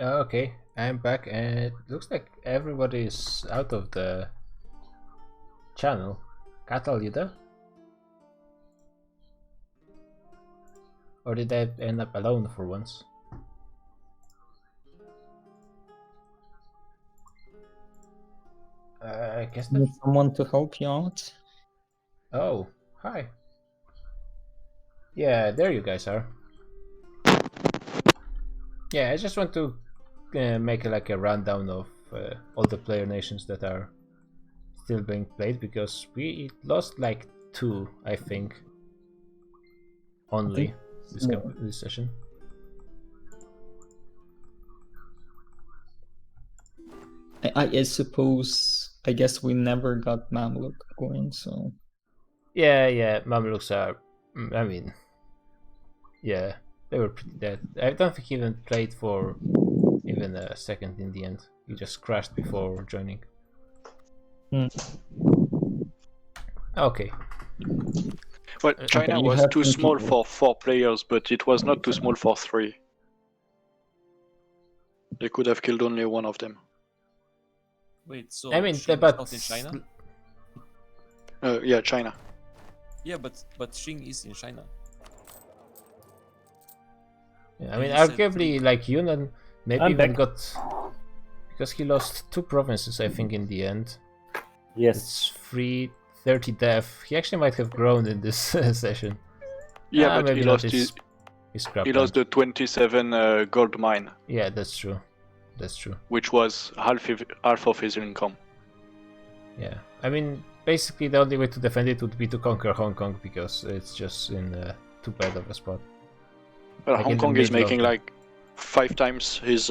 Okay, I'm back, and it looks like everybody is out of the channel. Catal, you there? Or did I end up alone for once? I guess Need that's... someone to help you out? Oh, hi. Yeah, there you guys are. Yeah, I just want to make like a rundown of all the player nations that are still being played, because we lost like 2, I think, only this session. I suppose, I guess we never got Mamluk going, so... Yeah, Mamelukes are... I mean, yeah, they were pretty dead. I don't think he even played for even a second in the end. He just crashed before joining. Okay. Well, China you was have too small people. for 4 players, but it was not too small for 3. They could have killed only one of them. Wait, so I mean, Xing but is not in China? Yeah, China. Yeah, but Xing is in China. Yeah, I And mean, you said arguably, 3. like Yunnan maybe I'm even back. got, because he lost 2 provinces, I think, in the end. Yes. It's 330 death. He actually might have grown in this session. Yeah, but maybe he not lost his scrap he lost plant. the 27 gold mine. Yeah, that's true. That's true. Which was half of his income. Yeah, I mean, basically the only way to defend it would be to conquer Hong Kong, because it's just in too bad of a spot. Well, Like Hong Kong is making like 5 times his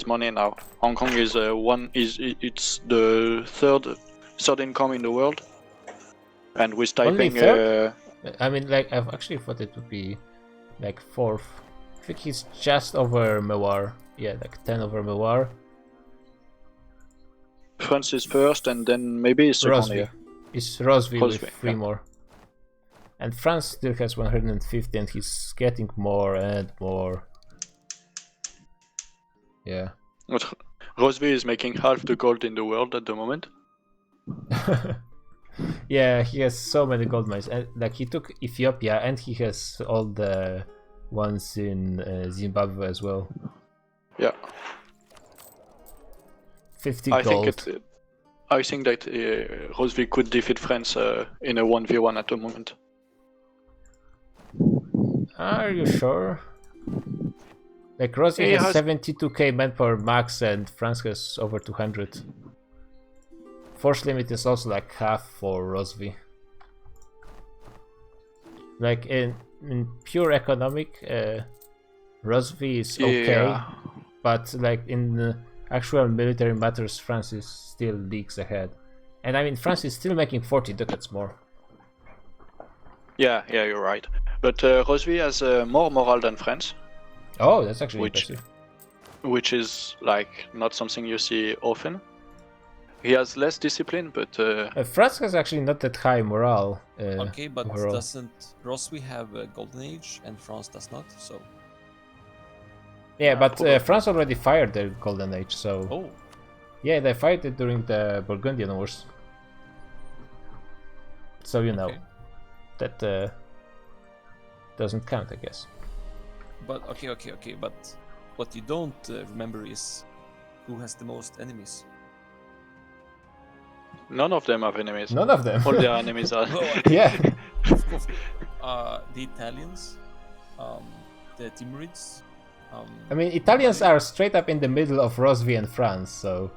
money now. Hong Kong is it's the third income in the world, and with Only Taiping, third? I mean, like, I've actually thought it would be like 4th. I think he's just over Mewar. Yeah, like 10 over Mewar. France is first, and then maybe second. Rosby. It's Rosby with 3 yeah. more. And France still has 150, and he's getting more and more. Yeah. But Rosby is making half the gold in the world at the moment. Yeah, he has so many gold mines. And like, he took Ethiopia, and he has all the ones in Zimbabwe as well. Yeah. 50 I gold. think that Rosby could defeat France in a 1v1 at the moment. Are you sure? Like, Rosby has 72k manpower max, and France has over 200. Force limit is also like half for Rosby. Like, in pure economic, Rosby is okay, Yeah. but like in actual military matters, France is still leagues ahead. And I mean, France is still making 40 ducats more. Yeah, you're right. But Rosby has more morale than France. Oh, that's actually impressive. Which is like not something you see often. He has less discipline, but France has actually not that high morale. Okay, but overall. doesn't Rosby have a golden age and France does not? So Yeah, but France already fired their golden age, so... Oh. Yeah, they fired it during the Burgundian Wars. So, you know, Okay. that doesn't count, I guess. But okay. But what you don't remember is who has the most enemies. none of them have enemies. None of them. All their enemies are. Yeah. Of course, the Italians, the Timurids. I mean, Italians are straight up in the middle of Rosby and France, so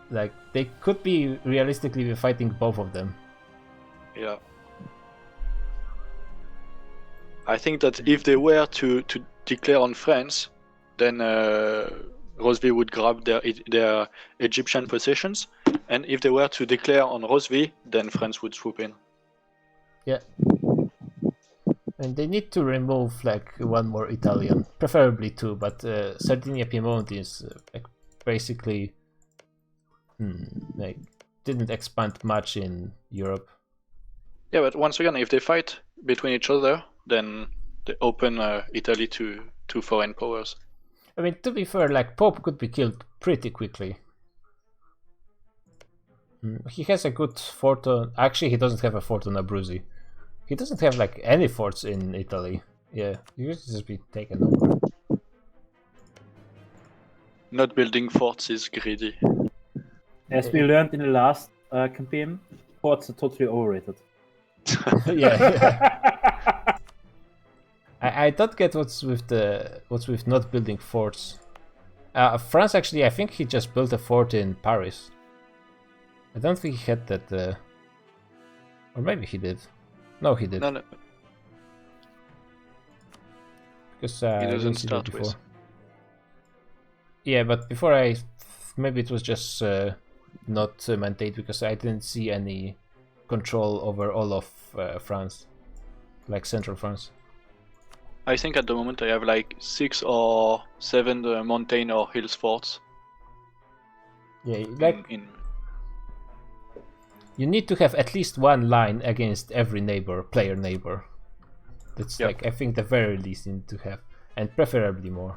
like, they could be realistically be fighting both of them. Yeah. I think that if they were to declare on France, then Rosby would grab their Egyptian possessions, and if they were to declare on Rosby, then France would swoop in. Yeah. And they need to remove like 1 more Italian, preferably 2, but Sardinia Piedmont is like basically like didn't expand much in Europe. Yeah, but once again, if they fight between each other, then they open Italy to foreign powers. I mean, to be fair, like Pope could be killed pretty quickly. He has a good fort on. Actually, he doesn't have a fort on Abruzzi. He doesn't have like any forts in Italy. Yeah, he could just be taken over. Not building forts is greedy. As we learned in the last campaign, forts are totally overrated. Yeah. I don't get what's with not building forts. France actually, I think he just built a fort in Paris. I don't think he had that. Or maybe he did. No, he did. No, Because he I didn't doesn't see that start before. with. Yeah, but before maybe it was just not maintained because I didn't see any control over all of France, like central France. I think at the moment I have like 6 or 7 mountain or hills forts. Yeah, like in you need to have at least one line against every player neighbor. That's Yep. like I think the very least you need to have, and preferably more.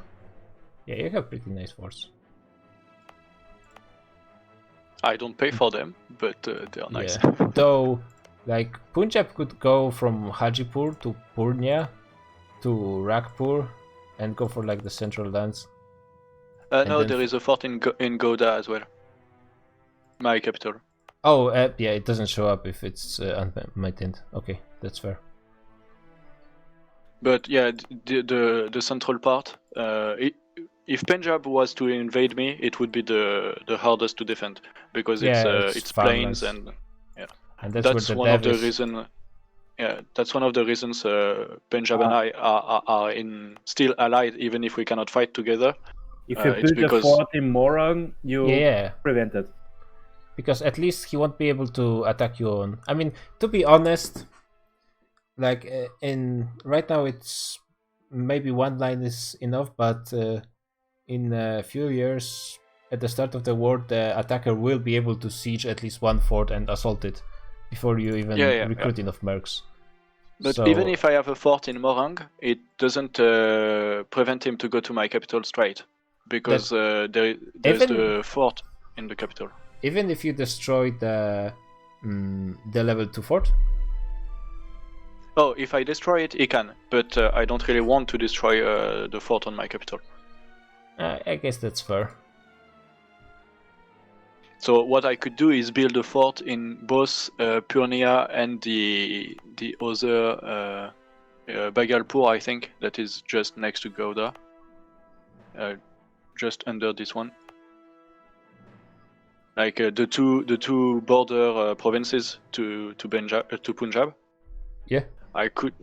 Yeah, you have pretty nice forts. I don't pay for them, but they are nice. Yeah. Though, like Punjab could go from Hajipur to Purnia to Ragpur and go for like the central lands. No, then there is a fort in Goda as well. My capital. Oh, yeah, it doesn't show up if it's unmaintained. Okay, that's fair. But yeah, the central part. If Punjab was to invade me, it would be the hardest to defend because it's plains farmlands. and And that's where one the of the dev is. reason. Yeah, that's one of the reasons Punjab and I are still allied, even if we cannot fight together. If you It's build a because- fort in Morang, you Yeah, prevent it. because at least he won't be able to attack you on. I mean, to be honest, like in right now it's maybe one line is enough, but in a few years at the start of the war, the attacker will be able to siege at least one fort and assault it before you even recruit enough mercs. But So- even if I have a fort in Morang, it doesn't prevent him to go to my capital straight because there's Even- the fort in the capital. Even if you destroy the level 2 fort, Oh, if I destroy it, he can, but I don't really want to destroy the fort on my capital. I guess that's fair. So what I could do is build a fort in both Purnia and the other Bagalpur, I think, that is just next to Gouda, just under this one. Like the two border provinces to Punjab. Yeah. I could,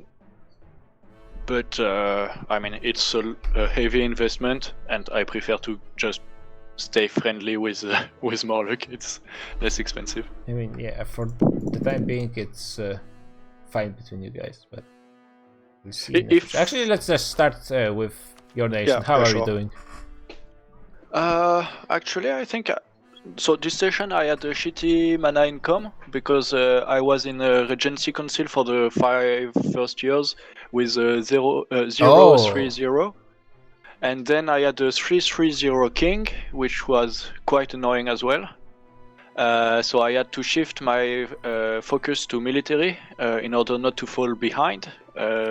but I mean it's a heavy investment, and I prefer to just stay friendly with Morlock. It's less expensive. I mean, yeah, for the time being, it's fine between you guys, but we'll see. in the If- future. Actually, let's just start with your nation. Yeah, How are sure. you doing? Actually, I think so. This session I had a shitty mana income because I was in a Regency Council for the 5 first years with 0 3 0, and then I had a 3-3-0 king, which was quite annoying as well. So I had to shift my focus to military in order not to fall behind.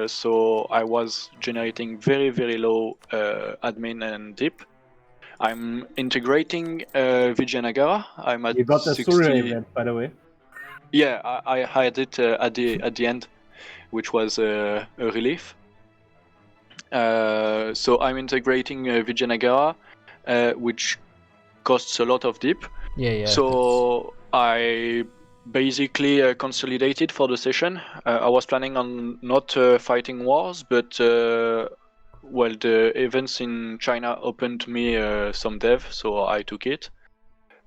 So I was generating very, very low admin and dip. I'm integrating Vijayanagara. I'm at You got the 60. Surya event, by the way. Yeah, I had it at the end, which was a relief. So I'm integrating Vijayanagara, which costs a lot of dip. Yeah. So I basically consolidated for the session. I was planning on not fighting wars, but well, the events in China opened me some dev, so I took it,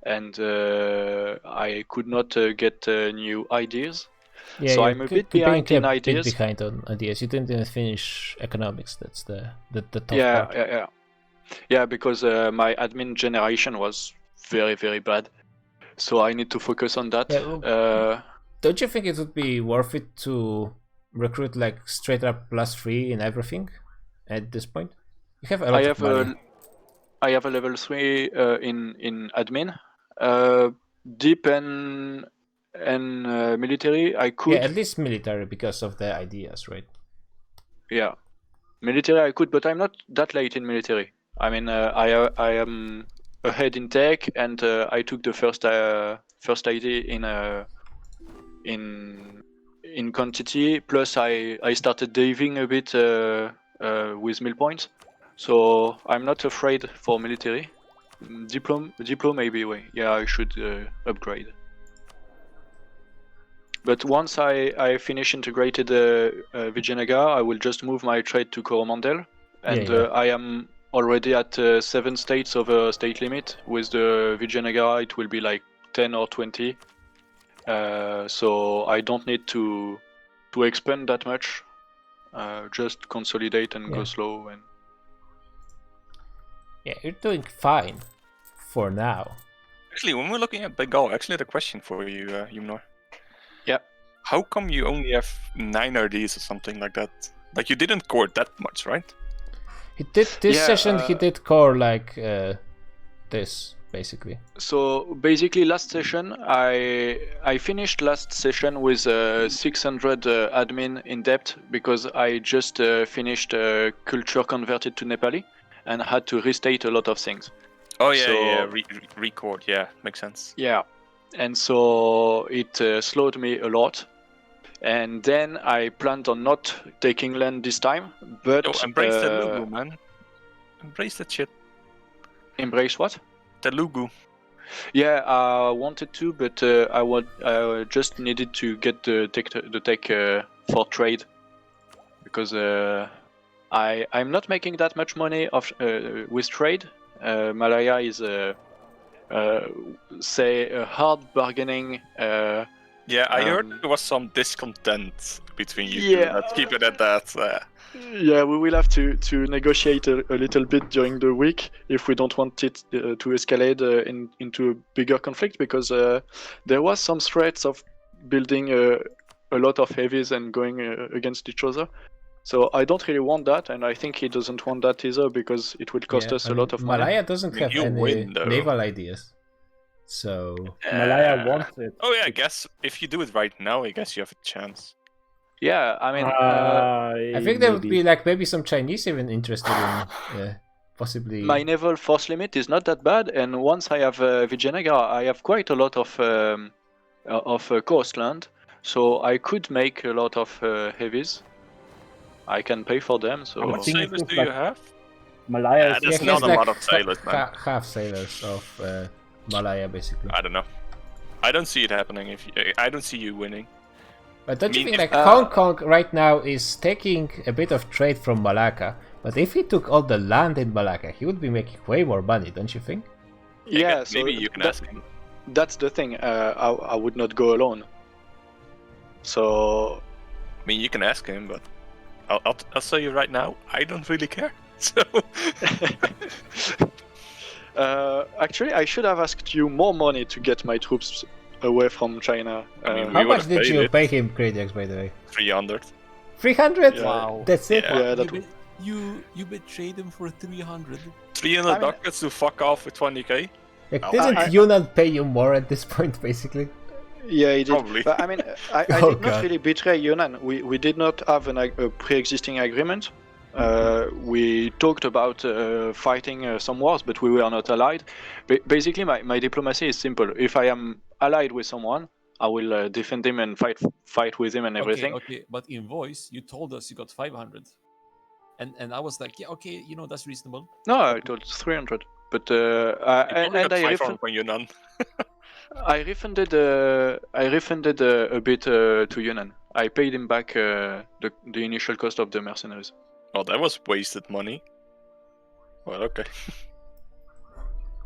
and I could not get new ideas. Yeah, So you're I'm a bit behind being in a ideas. bit behind on ideas. You didn't even finish economics. That's the tough Yeah, part. yeah, because my admin generation was very, very bad. So I need to focus on that. Yeah, Don't you think it would be worth it to recruit like straight up +3 in everything at this point? You have a lot I of have money. I have a level 3 in admin. Deep and military, I could. Yeah, at least military because of the ideas, right? Yeah, military I could, but I'm not that late in military. I mean, I am ahead in tech, and I took the first ID in quantity. Plus, I started diving a bit with mill points, so I'm not afraid for military. Diploma maybe way. Yeah, I should upgrade. But once I finish integrated Vijayanagar, I will just move my trade to Coromandel, and Yeah. I am already at 7 states over state limit. With the Vijayanagar, it will be like 10 or 20. So I don't need to expand that much. Just consolidate and go slow. And Yeah, you're doing fine for now. Actually, when we're looking at Bengal, actually, I had a question for you, Yumnor. Yeah. How come you only have 9 RDs or something like that? Like, you didn't core that much, right? He did this Yeah, session. He did core like this basically. So basically, last session I finished last session with 600 admin in depth because I just finished culture converted to Nepali and had to restate a lot of things. Oh, yeah, So- yeah, record, yeah, makes sense. Yeah, and so it slowed me a lot. And then I planned on not taking land this time, but Yo, embrace the Lugu, man. Embrace that shit. embrace what? The Lugu. Yeah, I wanted to, but I just needed to get the tech for trade because I'm not making that much money with trade. Malaya is say a hard bargaining. Yeah, I heard there was some discontent between you two. Yeah. Let's keep it at that. Yeah, we will have to negotiate a little bit during the week if we don't want it to escalate into a bigger conflict, because there was some threats of building a lot of heavies and going against each other. So I don't really want that, and I think he doesn't want that either, because it would cost us a lot of money. Malaya doesn't I mean, have you any win, though. naval ideas, so Malaya wants it. Oh yeah, I guess if you do it right now, I guess you have a chance. Yeah, I mean, I think there would be like maybe some Chinese even interested in possibly. my naval force limit is not that bad, and once I have Vijayanagar, I have quite a lot of coastland, so I could make a lot of heavies. I can pay for them. So How much think sailors it's do like- you have? Malaya Yeah, is that's he not has a lot of sailors, man. half sailors of Malaya basically. I don't know. I don't see it happening. I don't see you winning. But don't you mean, think if- like Hong Kong right now is taking a bit of trade from Malacca? But if he took all the land in Malacca, he would be making way more money, don't you think? yeah, so maybe you can ask him. that's the thing. I would not go alone. So I mean, you can ask him, but I'll tell you right now, I don't really care. So actually, I should have asked you more money to get my troops away from China. I mean, How We much would've did paid you it. pay him, Cradiax, by the way? 300. 300? Wow. That's it? Yeah. Yeah, that you, you betrayed him for 300. 300 I mean- ducats to fuck off with 20k. Like, Oh, didn't I- Yunnan pay you more at this point, basically? Yeah, he did. Probably. But I mean, I Oh, did not God. really betray Yunnan. We did not have a pre-existing agreement. We talked about fighting some wars, but we were not allied. Basically, my diplomacy is simple. If I am allied with someone, I will defend him and fight with him and everything. Okay, but in voice, you told us you got 500. And I was like, yeah, okay, you know, that's reasonable. No, I told 300. But You and probably got I 500 from Yunnan. I refunded a bit to Yunnan. I paid him back the initial cost of the mercenaries. Oh, that was wasted money. Well, okay.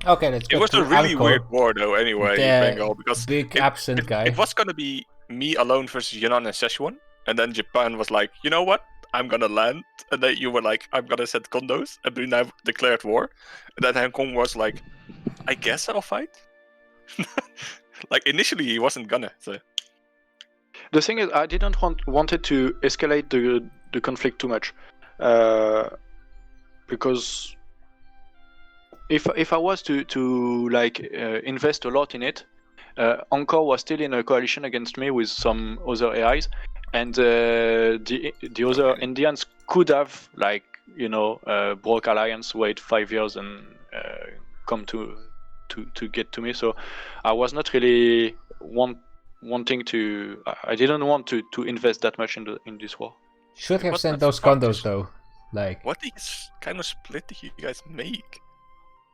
Okay, let's go It was to a really Angkor, weird war, though, anyway, the Bengal, because big it- absent guy. it was gonna be me alone versus Yunnan and Szechuan, and then Japan was like, you know what? I'm gonna land, and then you were like, I'm gonna send condos, and Brunei declared war, and then Hong Kong was like, I guess I'll fight. Like initially he wasn't gonna. So The thing is, I didn't wanted to escalate the conflict too much, because if I was to like invest a lot in it, Encore was still in a coalition against me with some other AIs, and the other Okay. Indians could have like broke alliance, wait 5 years, and come to get to me. So I was not really wanting to. I didn't want to invest that much in this war. Should have What sent the those fuck condos is- though. Like, What is kind of split do you guys make?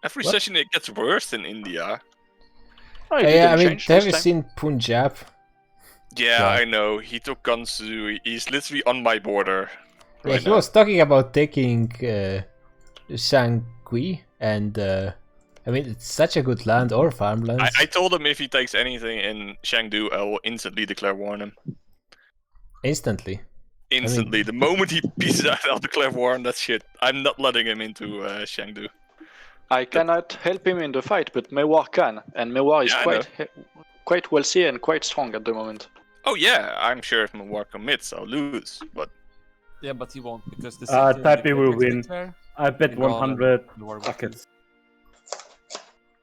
Every What? session it gets worse in India. Oh, it yeah, didn't I mean, change have this you time. seen Punjab? Yeah, Yeah. I know. He took Gansu. He's literally on my border. Yeah, Right he now. was talking about taking Shangqi, and I mean, it's such a good land or farmlands. I told him if he takes anything in Chengdu, I will instantly declare war on him. Instantly. Instantly. The moment he pieces out, I'll declare war on that shit. I'm not letting him into Chengdu. I cannot help him in the fight, but Mewar can, and Mewar is Yeah, I quite wealthy and quite strong at the moment. Oh yeah, I'm sure if Mawar commits, I'll lose. But Yeah, but he won't because the Taipei will win. There, I bet in all 100 the war will ducats.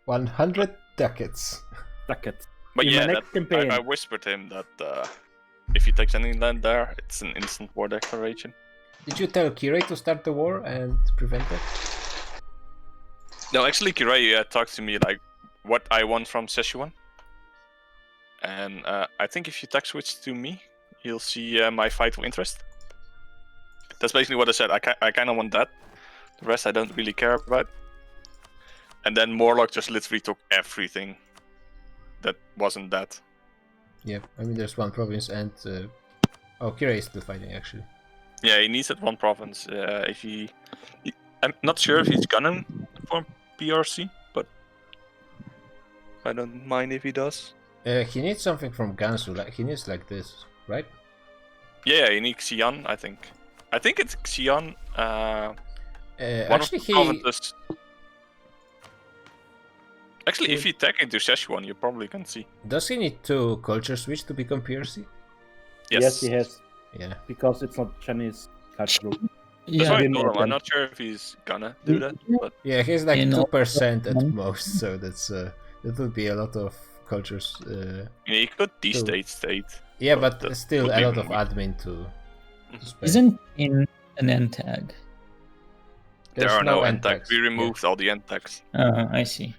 100 ducats. Ducats. but In yeah, my next campaign. I whispered him that if he takes any land there, it's an instant war declaration. Did you tell Kirei to start the war and prevent it? No, actually, Kirei talked to me like what I want from Szechuan. And I think if you tag switch to me, you'll see my vital interest. That's basically what I said. I kind of want that. The rest I don't really care about. And then Morlock just literally took everything that wasn't that. Yeah, I mean, there's one province and... Oh, Kirei is still fighting, actually. Yeah, he needs that one province. I'm not sure if he's gonna form PRC, but I don't mind if he does. He needs something from Gansu, like, he needs like this, right? Yeah, he needs Xi'an, I think. I think it's Xi'an. One Actually, of the provinces. Actually, if you tag into Szechuan, you probably can see. Does he need to culture switch to become PRC? Yes, he has. Yeah. Because it's not Chinese culture group. That's Yeah, why I didn't told him. know I'm that. not sure if he's gonna do that. But Yeah, he's like In all- 2% at most, so that's that would be a lot of cultures. he could de-state. Yeah, But but that still would a be lot of weak. admin to spend. Isn't in an end tag? There There's are no end end tags. tags. We Yeah. removed all the end tags. I see.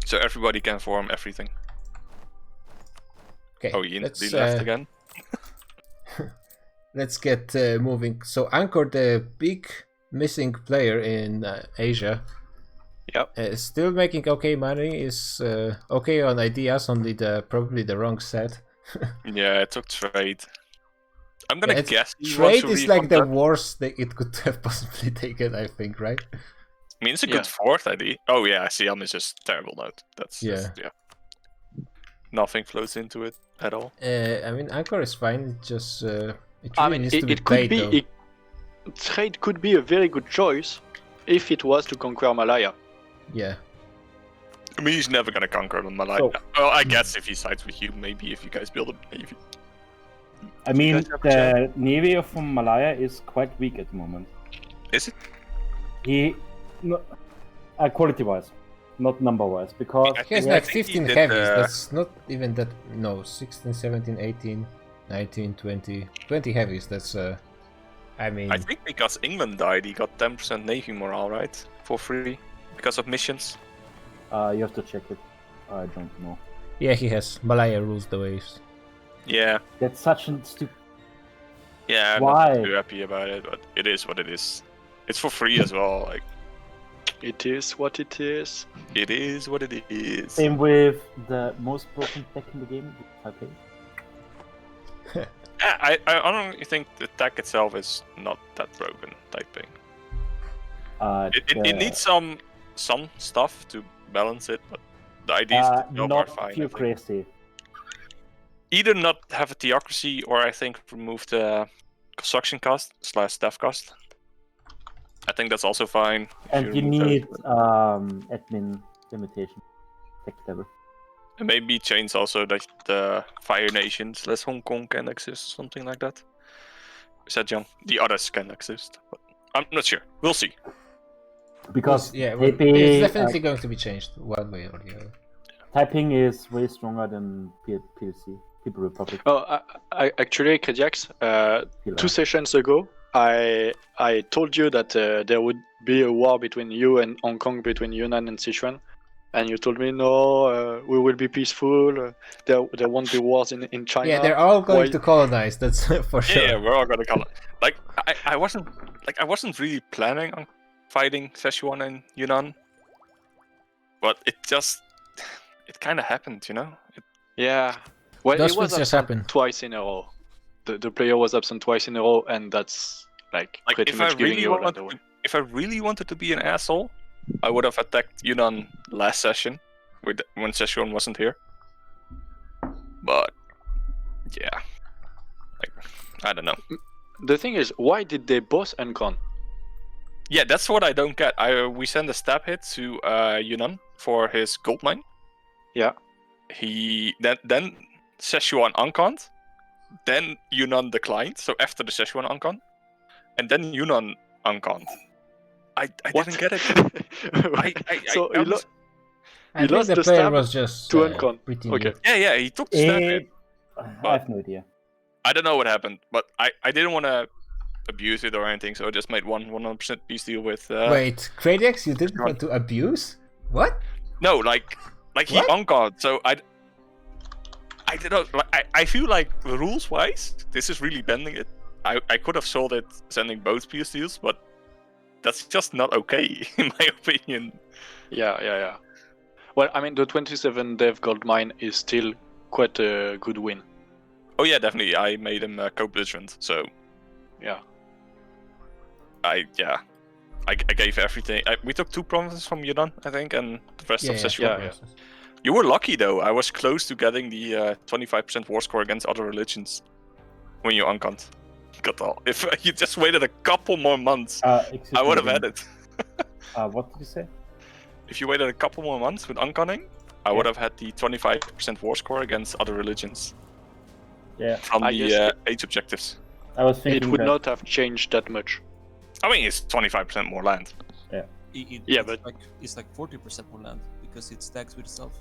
So everybody can form everything. Okay, Oh, he let's, instantly left again. let's get moving. So Anchor, the big missing player in Asia, Yep. still making okay money. Is okay on ideas, only probably the wrong set. Yeah, it took trade. I'm gonna Yeah, it's- guess he wants Trade to is like the recontract. worst that it could have possibly taken, I think, right? I mean, it's a Yeah. good fourth idea. Oh yeah, Siam is just terrible note. That's just, yeah. Nothing flows into it at all. I mean, Anchor is fine. It just it really I mean, needs to be it could played, though. be. Trade could be a very good choice if it was to conquer Malaya. Yeah. I mean, he's never gonna conquer the Malaya. So- Well, I guess if he sides with you, maybe if you guys build a navy. I mean, guys have a the Navy of Malaya is quite weak at the moment. Is it? He, no, quality-wise, not number-wise, because I He has think- like I think he 15 did, heavies. That's not even that. No, 16, 17, 18, 19, 20. 20 heavies. That's I mean, I think because England died, he got 10% navy morale, right? For free because of missions. you have to check it. I don't know. yeah, he has. Malaya rules the waves. Yeah, That's such a stupid. yeah. I'm Why? not too happy about it, but it is what it is. It's for free as well. Like It is what it is. it is what it is. Same with the most broken deck in the game, Taipei. Yeah, I honestly think the tech itself is not that broken. Typing. It needs some stuff to balance it, but the ideas itself are not fine. I too think. crazy. Either not have a theocracy, or I think remove the construction cost / staff cost. I think that's also fine. if And you remove those. need admin limitation. Tech level. And maybe change also that the Fire Nations less Hong Kong can exist, something like that. Is that young? The others can exist, but I'm not sure. We'll see. because Yeah, well, Taipei, it's definitely going to be changed one way or the other. Taiping is way stronger than PLC, People Republic. Oh, actually, Kediax, Killer. 2 sessions ago, I told you that there would be a war between you and Hong Kong, between Yunnan and Sichuan, and you told me no, we will be peaceful. There won't be wars in China. Yeah, they're all going Why- to colonize. That's for sure. Yeah, we're all gonna call it. Like I wasn't really planning on fighting Sichuan and Yunnan, but it kind of happened, you know. Yeah. Well, Those it was things just absent happen. twice in a row. The player was absent twice in a row, and that's like pretty If I much giving really you a land away. wanted, if I really wanted to be an asshole, I would have attacked Yunnan last session, when Sichuan wasn't here. But yeah, like I don't know. The thing is, why did they both uncon? Yeah, that's what I don't get. We sent a stab hit to Yunnan for his gold mine. Yeah. He then Sichuan unconned, then Yunnan declined. So after the Sichuan uncon, and then Yunnan unconned. I What? didn't get it. So I he was- I You think lost the the player stab was just to uncon. pretty Okay. yeah, he took the stab hit. I have no idea. I don't know what happened, but I didn't want to abuse it or anything, so I just made 100% peace deal with. Wait, Kradex, you didn't Sure. want to abuse? What? No, like he What? unconned, so I don't know. Like, I feel like rules wise, this is really bending it. I could have sold it sending both peace deals, but that's just not okay in my opinion. Yeah. Well, I mean, the 27 dev gold mine is still quite a good win. Oh yeah, definitely. I made him co-belligerent, so Yeah. I gave everything. We took 2 provinces from Yunnan, I think, and the rest of Sichuan. yeah. You were lucky though. I was close to getting the 25% war score against other religions when you unconned. Got all. If you just waited a couple more months, I would have had it. What did you say? If you waited a couple more months with unconning, I would have had the 25% war score against other religions Yeah, from I the guess age objectives. I was It thinking would that. not have changed that much. I mean, it's 25% more land. Yeah, it's but- it's like 40% more land because it stacks with itself.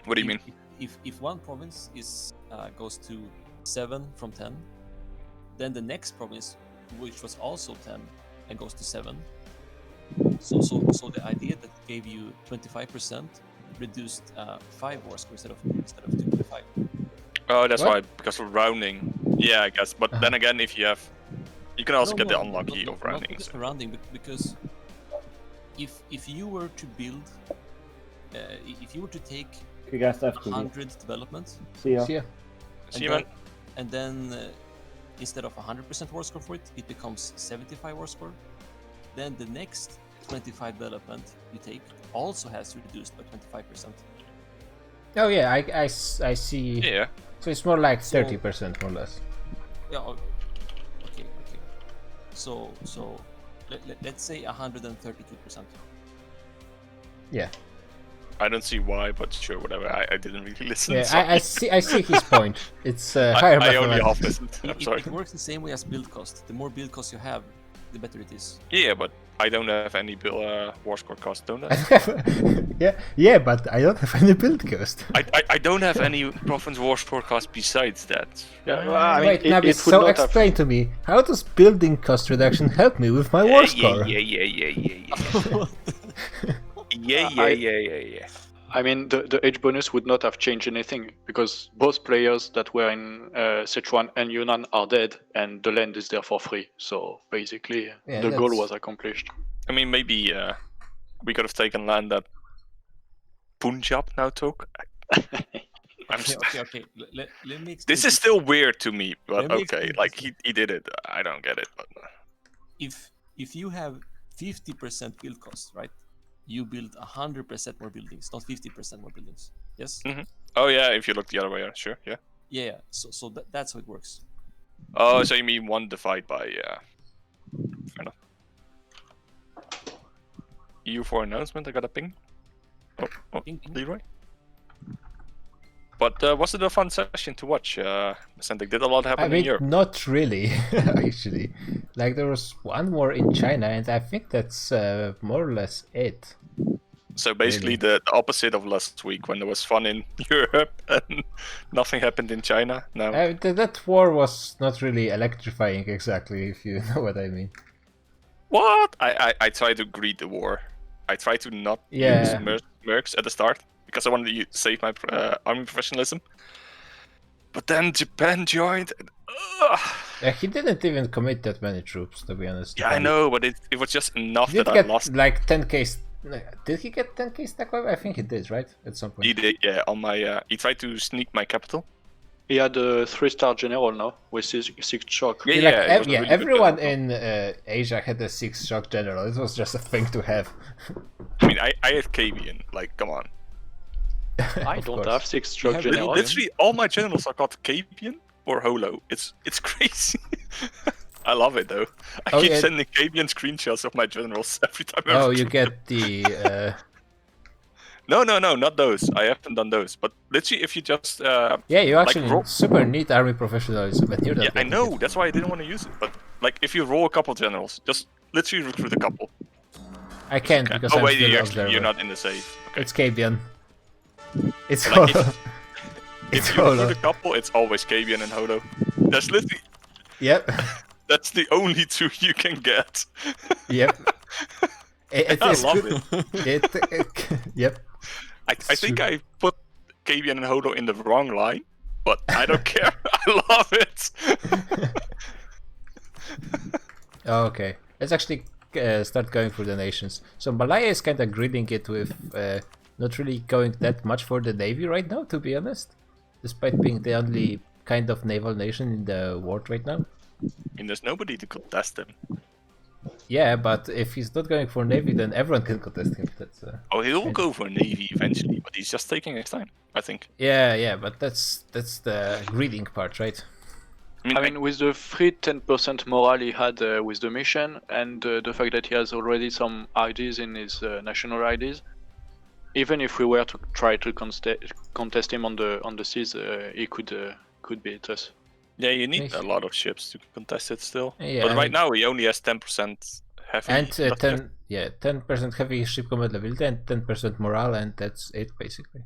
What do you mean? If one province goes to 7 from 10, then the next province, which was also 10 and goes to 7. So the idea that gave you 25% reduced 5 war score instead of 2.5. Oh, that's What? why, because of rounding. Yeah, I guess. But then again, if you can also get the unlucky of rounding. Not just so- rounding, because if you were to build, if you were to take You guys have to 100 developments see ya. See ya. See you, man. and then instead of 100% war score for it, it becomes 75 war score. Then the next 25 development you take also has reduced by 25%. Oh yeah, I see. Yeah. So it's more like So- 30% more or less. Yeah. Okay. So let's say 132%. Yeah. I don't see why, but sure, whatever. I didn't really listen. Yeah, sorry. I see his point. It's higher I only mathematics. half listened. I'm It sorry. works the same way as build cost. The more build cost you have, the better it is. Yeah, but I don't have any war score cost, don't I? yeah, but I don't have any build cost. I don't have any province war score cost besides that. Yeah, well, I mean, Wait, it Nabi, would so not have- explain to me, how does building cost reduction help me with my war score? Yeah. I mean, the age bonus would not have changed anything because both players that were in Sichuan and Yunnan are dead, and the land is there for free. So basically, Yeah, the goal that's- was accomplished. I mean, maybe we could have taken land that Punjab now took. Okay. Let me explain. This is still weird to me, but Let me okay. explain Like this. he did it. I don't get it. But If you have 50% build cost, right? You build 100% more buildings, not 50% more buildings. Yes. oh yeah, if you look the other way, sure, yeah. Yeah. So that's how it works. Oh, so you mean one divide by fair enough. EU4 announcement. I got a ping. Oh, Ping, ping. Leroy. But was it a fun session to watch? Santic, did a lot happen I mean, in Europe? not really, actually. Like, there was one more in China, and I think that's more or less it. So basically really. the opposite of last week when there was fun in Europe and nothing happened in China. No. That war was not really electrifying, exactly, if you know what I mean. What? I tried to greet the war. I tried to not use mercs at the start because I wanted to save my army professionalism. But then Japan joined. And, He didn't even commit that many troops, to be honest. yeah, I know, but it was just enough He did that get I lost. like 10k. Did he get 10k stack wave? I think he did, right? At some point. He did, yeah. On my, he tried to sneak my capital. He had a 3-star general now with 6 shock. Yeah, Like, yeah. It was a really good everyone general. in Asia had a 6 shock general. It was just a thing to have. I mean, I had Kavian. Like, come on. I Of don't course. have 6 shock have general. Literally, all my generals are called Kavian or Holo. It's crazy. I love it though. I Oh, keep yeah. sending Kavian screenshots of my generals every time. I Oh, have a you turn. get the. No, not those. I haven't done those. But literally, if you just Yeah, you actually roll- super neat army professionalism, but you're not yeah, I getting know. it. That's why I didn't want to use it. But like, if you roll a couple generals, just literally recruit a couple. I can't Okay. because Oh I'm wait, still you're observer. not in the save. Okay. It's Kabian. It's Like, Holo. if- It's If you recruit Holo. a couple, it's always Kavian and Holo. That's literally Yep. that's the only two you can get. Yep. It I is love good. it. Yep. I think I put Kavian and Holo in the wrong line, but I don't care. I love it. Oh, okay. Let's actually start going through the nations. So Malaya is kind of gridding it with not really going that much for the navy right now, to be honest. Despite being the only kind of naval nation in the world right now. I mean, there's nobody to contest him. Yeah, but if he's not going for navy, then everyone can contest him. That's Oh, he'll go for Navy eventually, but he's just taking his time, I think. yeah, but that's the greeding part, right? I mean, with the free 10% morale he had with the mission, and the fact that he has already some IDs in his national IDs, even if we were to try to contest him on the seas, he could beat us. Yeah, you need Nice. a lot of ships to contest it still. Yeah, but I right mean- now he only has 10% heavy. And not 10% heavy ship combat ability and 10% morale, and that's it basically.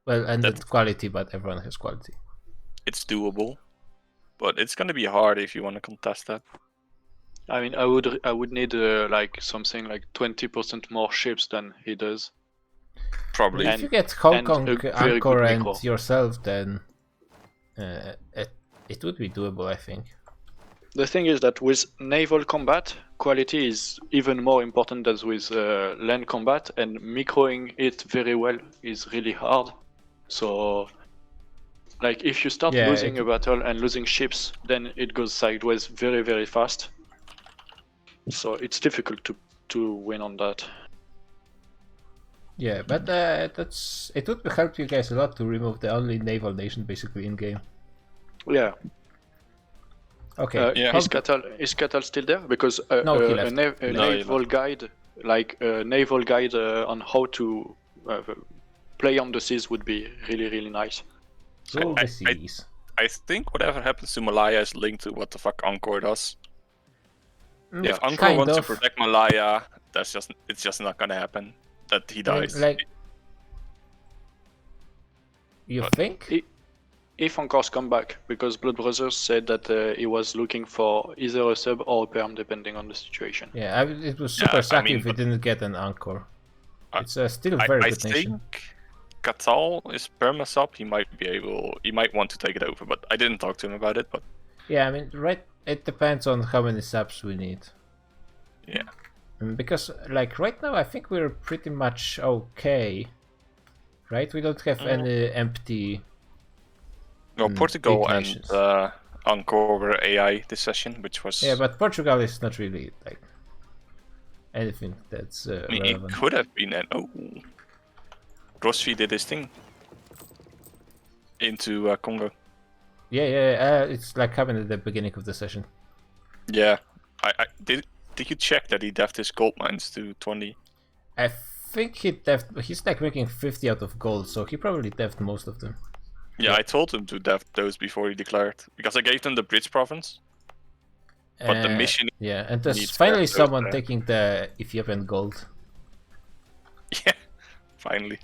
Well, and That's- then quality, but everyone has quality. It's doable, but it's gonna be hard if you want to contest that. I mean, I would need like something like 20% more ships than he does. Probably. If you get Hong Kong a very Anchor good and micro. yourself, then it would be doable, I think. The thing is that with naval combat, quality is even more important than with land combat, and microing it very well is really hard. So, like, if you start Yeah, losing it- a battle and losing ships, then it goes sideways very, very fast. So it's difficult to win on that. Yeah, but it would help you guys a lot to remove the only naval nation basically in game. Yeah. Okay. Yeah. Is Catal still there? Because No, he a left. No, he naval guide, like a naval guide on how to play on the seas, would be really, really nice. Rule the I- seas. I think whatever happens to Malaya is linked to what the fuck Angkor does. Mm, If Angkor kind wants of. to protect Malaya, it's just not gonna happen that he I mean, dies. like, you But- think? If Ankor's come back, because Blood Brothers said that he was looking for either a sub or a perm, depending on the situation. Yeah, it was Yeah, super I sucky mean, if we but- didn't get an Angkor. I- It's still a very I good nation. think Catal is perma sub. He might want to take it over, but I didn't talk to him about it. But Yeah, I mean, right. It depends on how many subs we need. yeah, Because, like, right now, I think we're pretty much okay. Right? We don't have any empty. no, Mm, Portugal big and nations. Angkor were AI this session, which was. Yeah, but Portugal is not really, like, anything that's I mean, it relevant. could have been an Rossi did his thing into Congo. Yeah, it's like happened at the beginning of the session. Yeah, I did. Did you check that he deft his gold mines to 20? I think he's like making 50 out of gold, so he probably deved most of them. Yeah, I told him to def those before he declared because I gave them the Bridge province. But the mission. Yeah, and there's needs finally those someone there. taking the Ethiopian gold. Yeah, finally.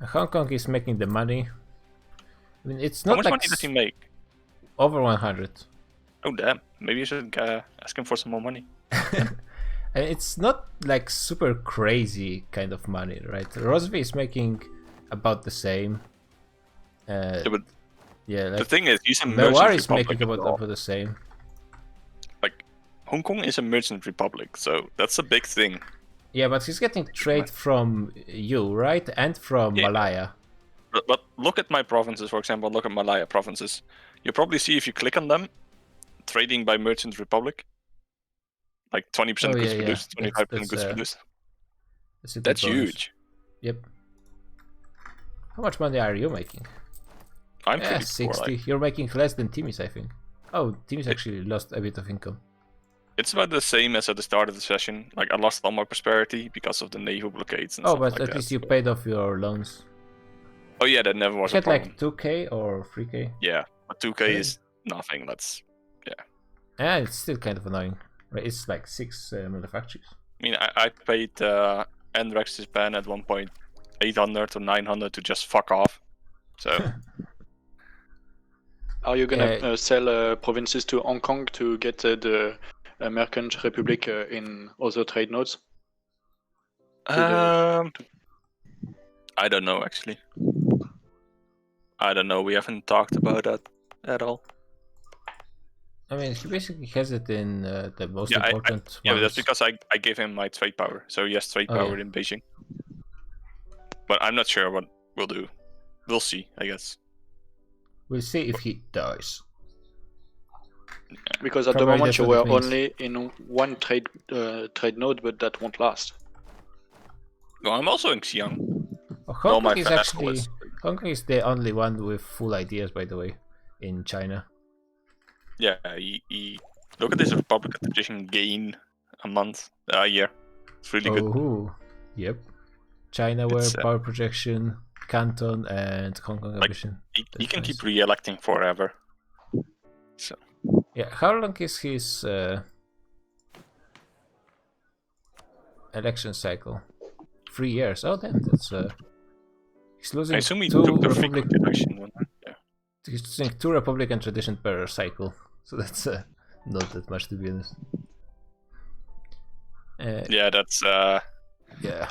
Hong Kong is making the money. I mean, it's How not much like money does he make? over 100. Oh damn! Maybe you should ask him for some more money. And it's not like super crazy kind of money, right? Rosby is making about the same. Yeah, but Yeah, the like thing is, he's a Mewar merchant is republic. making as well. about the same. Like Hong Kong is a merchant republic, so that's a big thing. Yeah, but he's getting trade from you, right? And from Yeah. Malaya. But look at my provinces, for example. Look at Malaya provinces. You probably see if you click on them, trading by merchant republic. Like 20% Oh, goods yeah, produced, yeah. 25% That's, goods produced. That's a good That's bonus. huge. Yep. How much money are you making? I'm Yeah, pretty 60. poor. Like, You're making less than Timmy's, I think. Oh, Timmy's actually lost a bit of income. it's about the same as at the start of the session. Like I lost all my prosperity because of the naval blockades and Oh, stuff but like at that. least you paid off your loans. Oh yeah, that never You was a had problem. like 2k or 3k? Yeah, but 2k Okay. is nothing. That's Yeah, it's still kind of annoying. Right? It's like 6 manufacturers. I mean, I paid Andrex's ban at 1.800 or 900 to just fuck off. So Are you gonna sell provinces to Hong Kong to get the Merchant Republic in other trade nodes? I don't know actually. I don't know. We haven't talked about that at all. I mean, he basically has it in the most Yeah, important Yeah, but ones. that's because I gave him my trade power, so he has trade Oh, power yeah. in Beijing. But I'm not sure what we'll do. We'll see, I guess. We'll see if he dies. Because at Probably the moment that's you what were it means. only in one trade node, but that won't last. No, I'm also in Xi'an. Oh, No, Hong my Kong is vassal actually is- Hong Kong is the only one with full ideas, by the way, in China. Yeah, he look at this Republic tradition gain a year. It's really good. Oh, yep. China were It's, power projection, Canton, and Hong Kong Like, ambition. He That's can nice. keep re-electing forever. So Yeah, how long is his election cycle? 3 years. Oh, damn, that's he's losing I assume he 2 took the republic. frequent election one. Yeah. He's losing 2 Republican tradition per cycle, so that's not that much, to be honest. Yeah, that's Yeah.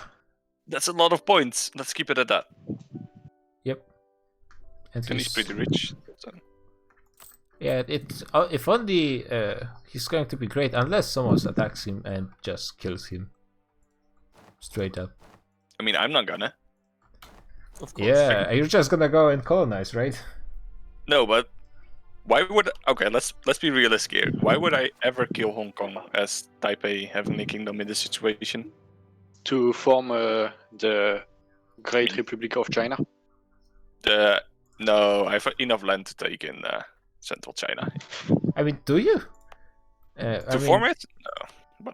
that's a lot of points. Let's keep it at that. Yep. And And he's pretty rich. So. Yeah, it's if only he's going to be great unless someone attacks him and just kills him straight up. I mean, I'm not gonna. Of course. Yeah, you're just gonna go and colonize, right? No, but why would? Okay, let's be realistic here. Why would I ever kill Hong Kong as Taipei Heavenly Kingdom in this situation? To form the Great Republic of China. No, I have enough land to take in central China. I mean, do you? To form it? No.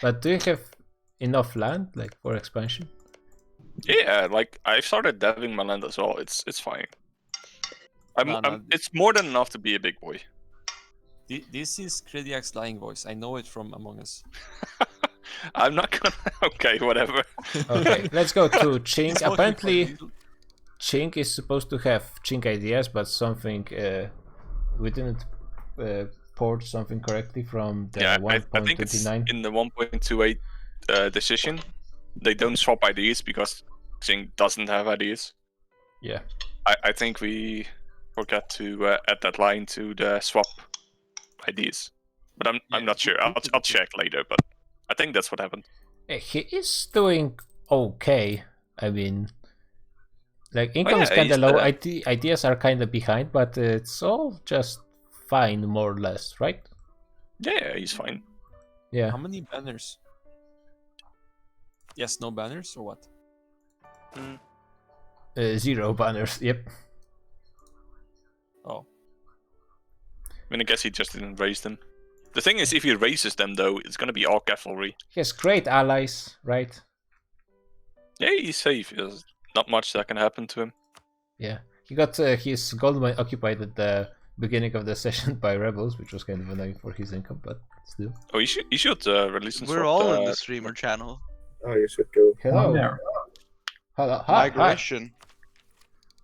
But do you have enough land, like, for expansion? Yeah, like I've started deving my land as well. It's fine. No. It's more than enough to be a big boy. This is Krediak's lying voice. I know it from Among Us. I'm not gonna. Okay, whatever. Okay, let's go to Ching. He's working for Apparently, Lidl. Ching is supposed to have Ching ideas, but something we didn't port something correctly from the Yeah, I think it's 1.29. in the 1.28 decision. They don't swap ideas because Xing doesn't have ideas. Yeah. I think we forgot to add that line to the swap ideas, but I'm not sure. I'll check later, but I think that's what happened. He is doing okay. I mean, like, income is kind he's of low. the- Ideas are kind of behind, but it's all just fine, more or less, right? Yeah, he's fine. Yeah. How many banners? Yes, no banners or what? 0 banners. Yep. Oh, I mean, I guess he just didn't raise them. The thing is, if he raises them, though, it's gonna be all cavalry. He has great allies, right? Yeah, he's safe. There's not much that can happen to him. Yeah. he got his gold mine occupied at the beginning of the session by rebels, which was kind of annoying for his income, but still. Oh, you should release and We're swap all in the streamer channel. Oh, you should go. Hello. there. Hello. Hi. Migration.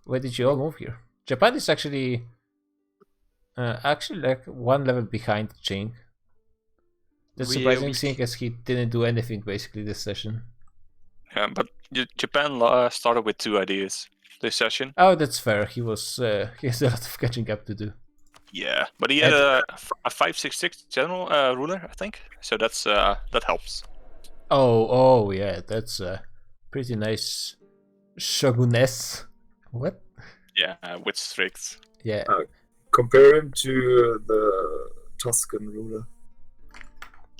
Where did you all move here? Japan is actually like one level behind Ching. That's surprising, seeing as he didn't do anything basically this session. Yeah, but Japan started with 2 ideas this session. Oh, that's fair. He has a lot of catching up to do. Yeah, but he had a 566 general ruler, I think. So that's that helps. Oh, yeah, that's pretty nice. Shoguness. What? Yeah, with stricts. Yeah. Compare him to the Tuscan ruler.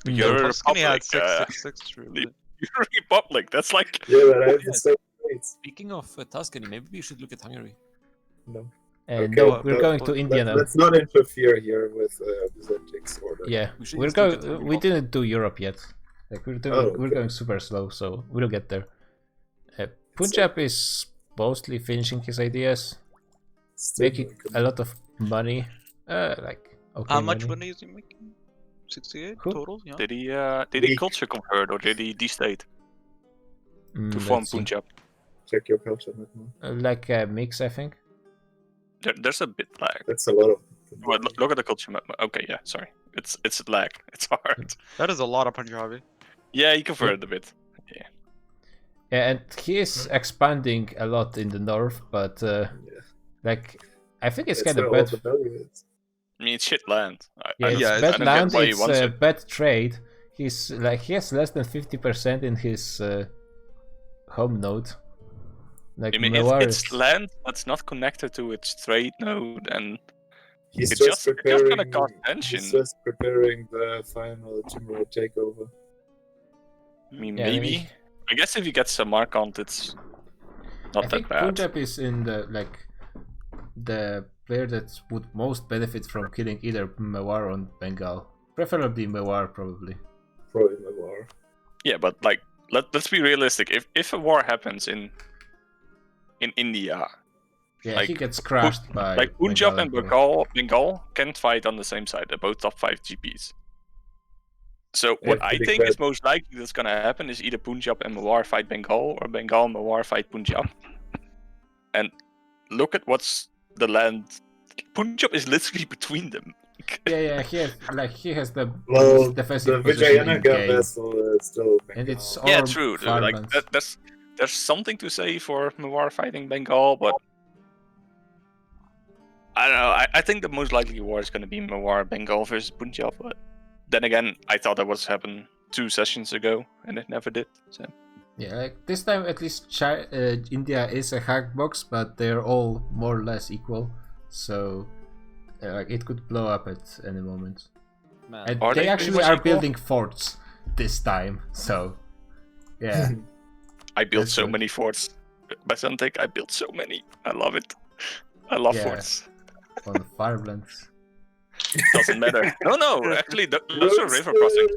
You're a Tuscany had republic. 666 ruler. You're a republic. That's like Yeah, but I have the same traits. Speaking of Tuscany, maybe we should look at Hungary. No. No, we're going to India now. Let's not interfere here with Byzantic's order. Yeah, We should we're just look at going. We didn't do Europe yet. Like we're going super slow, so we'll get there. Punjab is mostly finishing his ideas, Still making a lot of money. Like okay. How much money. money is he making? 68 Who? total? Yeah. did he culture convert or did he destate to form Let's see. Punjab? Check your culture map now. Like a mix, I think. There's a bit lag. That's a lot of. Well, look at the culture map. Okay, yeah, sorry. It's lag. It's hard. That is a lot of Punjabi. Yeah, he converted a bit. Yeah, and he is expanding a lot in the north, but like I think it's kind of where all bad. the value is. I mean, it's shit land. Yeah, it's Yeah, bad I don't land. get why he It's wants it. bad trade. He's like he has less than 50% in his home node. Like I mean, Mewar it's is- land that's not connected to its trade node, and He's it's just just preparing. gonna cause tension. He's just preparing the final Timur takeover. I mean, Yeah, I mean, maybe. I guess if you get Samarkand, it's not I that think bad. Punjab is in the player that would most benefit from killing either Mewar or Bengal. Preferably Mewar, probably. Probably Mewar. Yeah, but like, let's be realistic. If a war happens in India, Yeah, Like, he gets crushed by like Punjab and Bengal. Bengal can't fight on the same side. They're both top 5 GPs. So Yeah, what I pretty think is bad. most likely that's gonna happen is either Punjab and Mewar fight Bengal, or Bengal and Mewar fight Punjab. And look at what's the land. Punjab is literally between them. Yeah, he has the Well, the defensive position in Vijayanagar game. vessel is still. And it's all Yeah, true. Like farmlands. there's something to say for Mewar fighting Bengal, but I don't know. I think the most likely war is going to be Mewar Bengal versus Punjab. But then again, I thought that was happened 2 sessions ago, and it never did. So Yeah, like this time at least India is a hack box, but they're all more or less equal. So like it could blow up at any moment. Man, And Are they they actually pretty are much equal? building forts this time. So yeah. I built That's so good. many forts. Byzantic, I built so many. I love it. I love Yeah. forts. On the farmlands. Doesn't matter. No, actually, those are river crossings.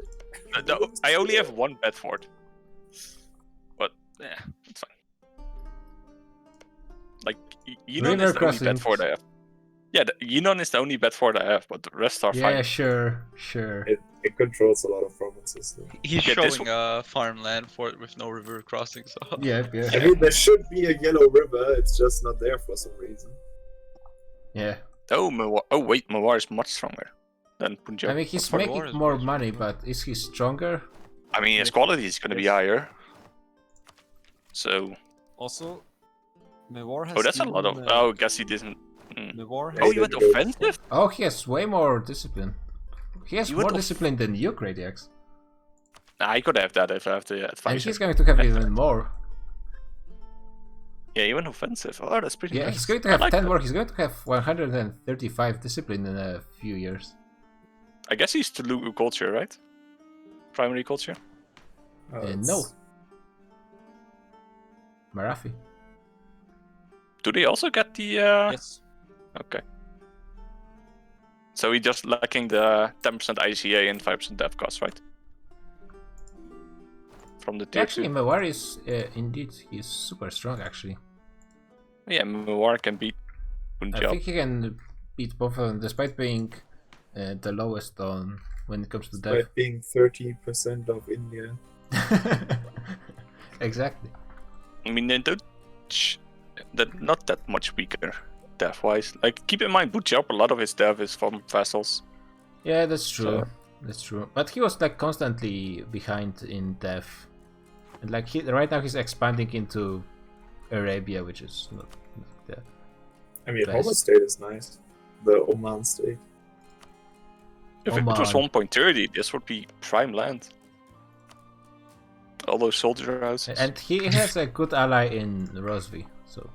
I only have 1 bad fort. But yeah, it's fine. Like Yinon River is the only bad crossings. fort I have. Yeah, Yinon is the only bad fort I have, but the rest are Yeah, fine. sure. It controls a lot of provinces. Though. He's Yeah, this showing a farmland fort with no river crossings. Yeah. I mean, there should be a yellow river. It's just not there for some reason. Yeah. Oh, wait, Mewar is much stronger than Punjab. I mean, he's For war making is more much money, stronger. but is he stronger? I mean, his quality is going to be higher. So, also, Mewar has. oh, that's a lot of. given, Oh, guess he didn't. Mewar Oh, has you went didn't go- offensive? Oh, he has way more discipline. He has You more went discipline than you, Gradiax. I could have that if I have the And advisor. he's going to have even more. Yeah, he went offensive. Oh, that's pretty Yeah, nice. he's going to I have like 10 that. more. He's going to have 135 discipline in a few years. I guess he's Telugu culture, right? Primary culture? No. Marathi. Do they also get the... Yes. Okay. So he's just lacking the 10% ICA and 5% dev cost, right? From the tier Actually, 2. Mewar is indeed he's super strong. Actually, Yeah, Mewar can beat I Punjab. think he can beat both of them, despite being the lowest on when it comes to death. Despite being 30% of India. Exactly. I mean, they're not that much weaker death-wise. Like, keep in mind, Punjab, a lot of his death is from vassals. Yeah, that's true. So- That's true. But he was like constantly behind in death. And like right now he's expanding into Arabia, which is not the I mean, Best. Homer state is nice. The Oman state. If it was Oman. 1.30, this would be prime land. All those soldier houses. And he has a good ally in Rosvi, so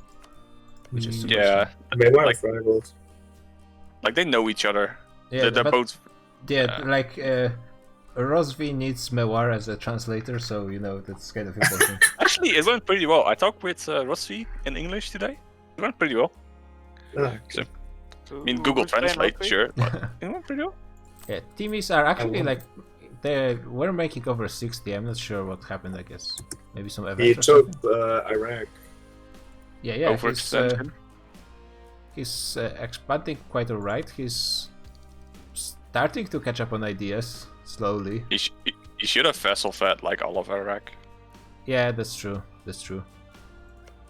which is super yeah, strong. They were like- rivals. like they know each other. Yeah, they're but both. yeah, like Rosvi needs Mewar as a translator, so you know that's kind of important. Actually, it went pretty well. I talked with Rossi in English today. It went pretty well. Ah, So, I mean, Google Translate, sure, but it went pretty well. Yeah, Timis are actually wonder- like they were making over 60. I'm not sure what happened. I guess maybe some he events or took something. Iraq. Yeah, yeah. Overextension. He's expanding quite alright. He's starting to catch up on ideas slowly. He should have vessel fed like all of Iraq. Yeah, that's true. That's true.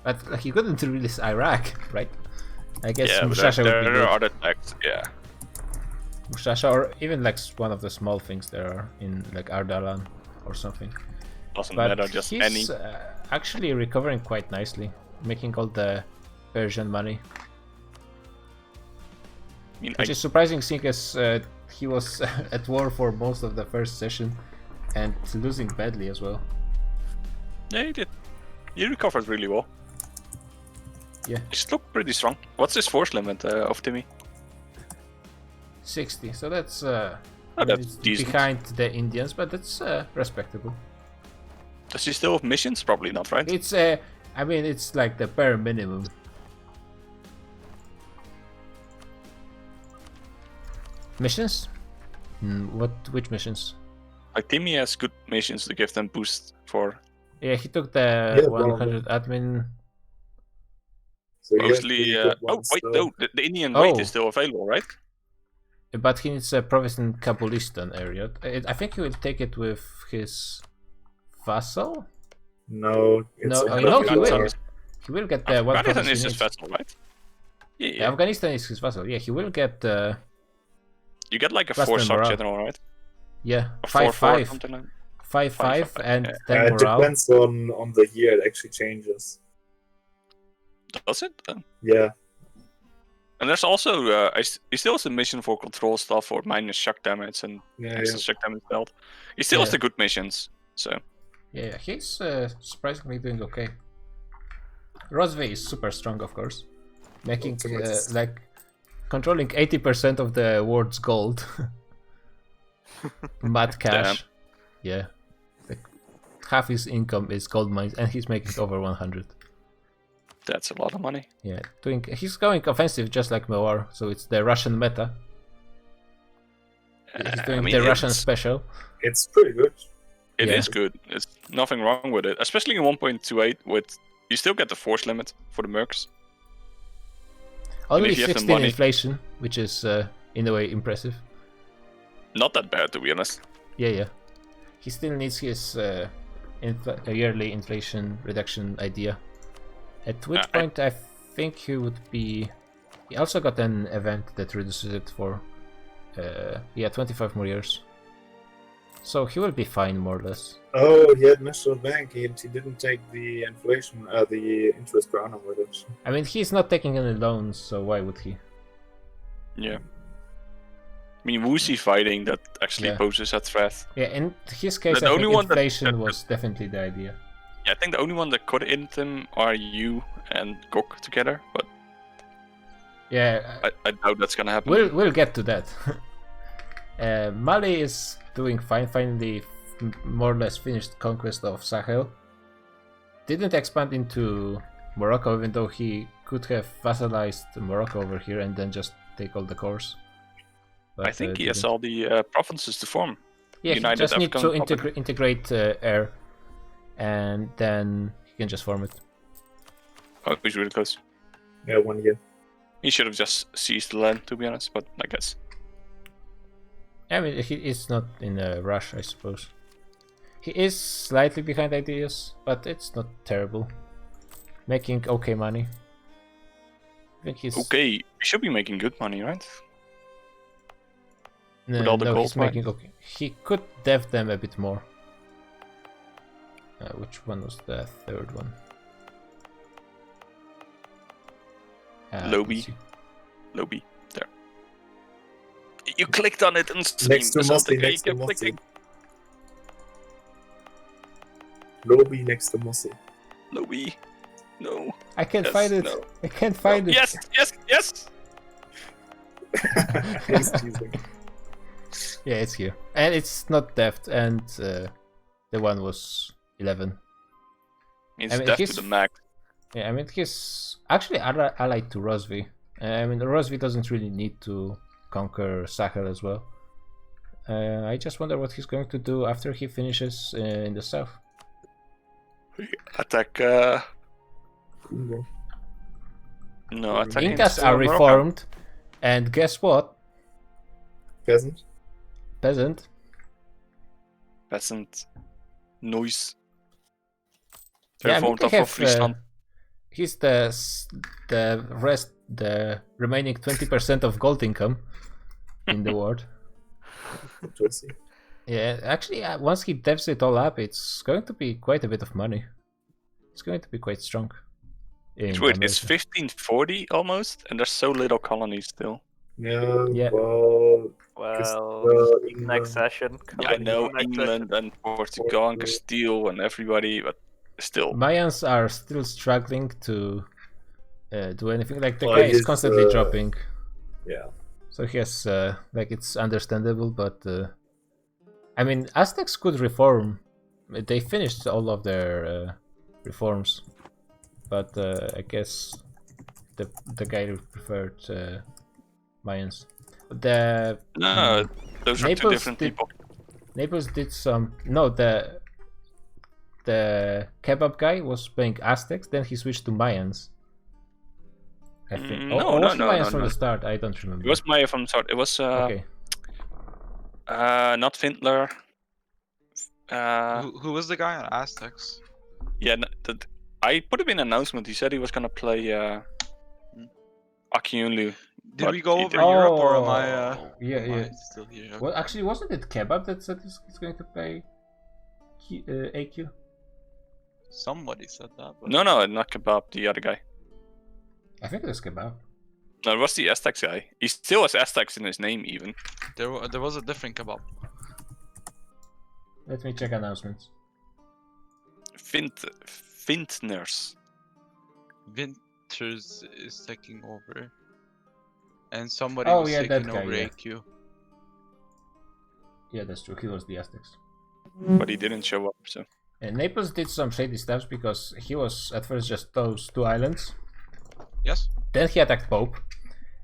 But like, he couldn't release Iraq, right? I guess Yeah, but Mushasha would be there good. are other texts. Yeah, Mushasha, or even like one of the small things there are in like Ardalan or something. doesn't But matter. Just he's any. actually recovering quite nicely, making all the Persian money, I mean, which is surprising seeing as he was at war for most of the first session and losing badly as well. yeah, he did. He recovered really well. Yeah. He just looked pretty strong. What's his force limit of Timmy? 60, so that's that's it's decent. behind the Indians, but that's respectable. Does he still have missions? Probably not, right? It's I mean, it's like the bare minimum. Missions? Which missions? Like Timmy has good missions to give them boost for Yeah, he took the Yeah, 100 admin. So he has mostly. the good Oh ones wait, still. no, the Indian raid Oh. is still available, right? But he needs a province in Kabulistan area. I think he will take it with his vassal. No, it's No, on no, the he will. other. He will get the one Afghanistan province is he his needs. vessel, right? Yeah, Yeah, yeah. Afghanistan is his vassal. Yeah, he will get You get like a Western 4-star morale. general, right? yeah A 5-5, 4-4, something like. 5-5, 5-5, and yeah. then It morale. depends on the year it actually changes. Does it? Yeah, And there's also he still has a mission for control stuff for minus shock damage and yeah, extra yeah. shock damage dealt. He still has Yeah. the good missions, so Yeah, he's surprisingly doing okay. Rosve is super strong, of course, making Optimus. like controlling 80% of the world's gold. Mad cash. Yeah, like half his income is gold mines, and he's making over 100. that's a lot of money. Yeah, he's going offensive just like Mewar, so it's the Russian meta. He's doing the Russian special. It's pretty good. It Yeah. is good. There's nothing wrong with it, especially in 1.28 with you still get the force limit for the mercs. Only if you have the 16 money- inflation, which is in a way impressive. Not that bad, to be honest. Yeah. He still needs his yearly inflation reduction idea. At which point I think he would be... He also got an event that reduces it for 25 more years. So he will be fine, more or less. Oh, he had National Bank. He didn't take the inflation, the interest per annum reduction. I mean, he's not taking any loans, so why would he? Yeah. I mean, Woozy fighting that actually Yeah. poses a threat. Yeah, in his case, The I only think one that- inflation was definitely the idea. Yeah, I think the only one that could hit him are you and Gok together, but Yeah, I doubt that's gonna happen. we'll get to that. Mali is doing fine. Finally, more or less finished conquest of Sahel. Didn't expand into Morocco, even though he could have vassalized Morocco over here and then just take all the cores. But, I think he has didn't. all the provinces to form. Yeah, United he just needs to African Republic. integrate air, and then he can just form it. Oh, he's really close. Yeah, 1 year. He should have just seized the land, to be honest, but I guess. I mean, he's not in a rush, I suppose. He is slightly behind ideas, but it's not terrible. Making okay money. I think he's... Okay, he should be making good money, right? No, with all the no, gold he's making okay. He could dev them a bit more. Which one was the third one? Lobby. Lobby. There. You clicked on it and stream. Next to so Mossy, you next to kept Mossy. clicking. Lobby next to Mossy. Lobby. No. I can't Yes, find it. no. I can't find it. Yes, yes, yes! He's teasing. Yeah, it's here. And it's not deft, and the one was 11. It's I mean, death he's- to the max. Yeah, I mean, he's actually allied to Rosvi. I mean, Rosvi doesn't really need to conquer Sahel as well. I just wonder what he's going to do after he finishes in the south. Attack. Congo. No, attack. Incas into are Morocco. reformed, and guess what? Peasant. Peasant. Peasant. Noise. Yeah, I mean, Reformed they of have, Friesland. he's the remaining 20% of gold income in the world. Interesting. Yeah, actually, once he devs it all up, it's going to be quite a bit of money. It's going to be quite strong. It's in weird. It's America. 1540 almost, and there's so little colonies still. Yeah, Yeah. well, Well, England- next session. Yeah, I know Next England and Portugal and Castile and everybody, but still. Mayans are still struggling to do anything. Like the Oh, guy is he's, constantly dropping, yeah. so he has like it's understandable. But I mean, Aztecs could reform. They finished all of their reforms, but I guess the guy who preferred Mayans. The No, those are two Naples different did- people. Naples did some. No, the kebab guy was playing Aztecs, then he switched to Mayans. I think. No, or no, was it no, Mayans no, from no. the start? I don't remember. It was Maya from the start. It was Okay. not Findler. Who was the guy on Aztecs? Yeah, I put him in an announcement. He said he was gonna play Akiunlu. Did But we go he over didn't. Europe or am I? Yeah, am I yeah. still here? Well, actually, wasn't it Kebab that said he's going to play AQ? Somebody said that. But... No, not Kebab, the other guy. I think it was Kebab. No, it was the Aztecs guy. He still has Aztecs in his name, even. There was a different kebab. Let me check announcements. Vintners. Winters is taking over, and somebody Oh, was yeah, that taking guy, over yeah. AQ. Yeah, that's true. He was the Aztecs. But he didn't show up, so. And Naples did some shady stuff because he was at first just those two islands. Yes. Then he attacked Pope,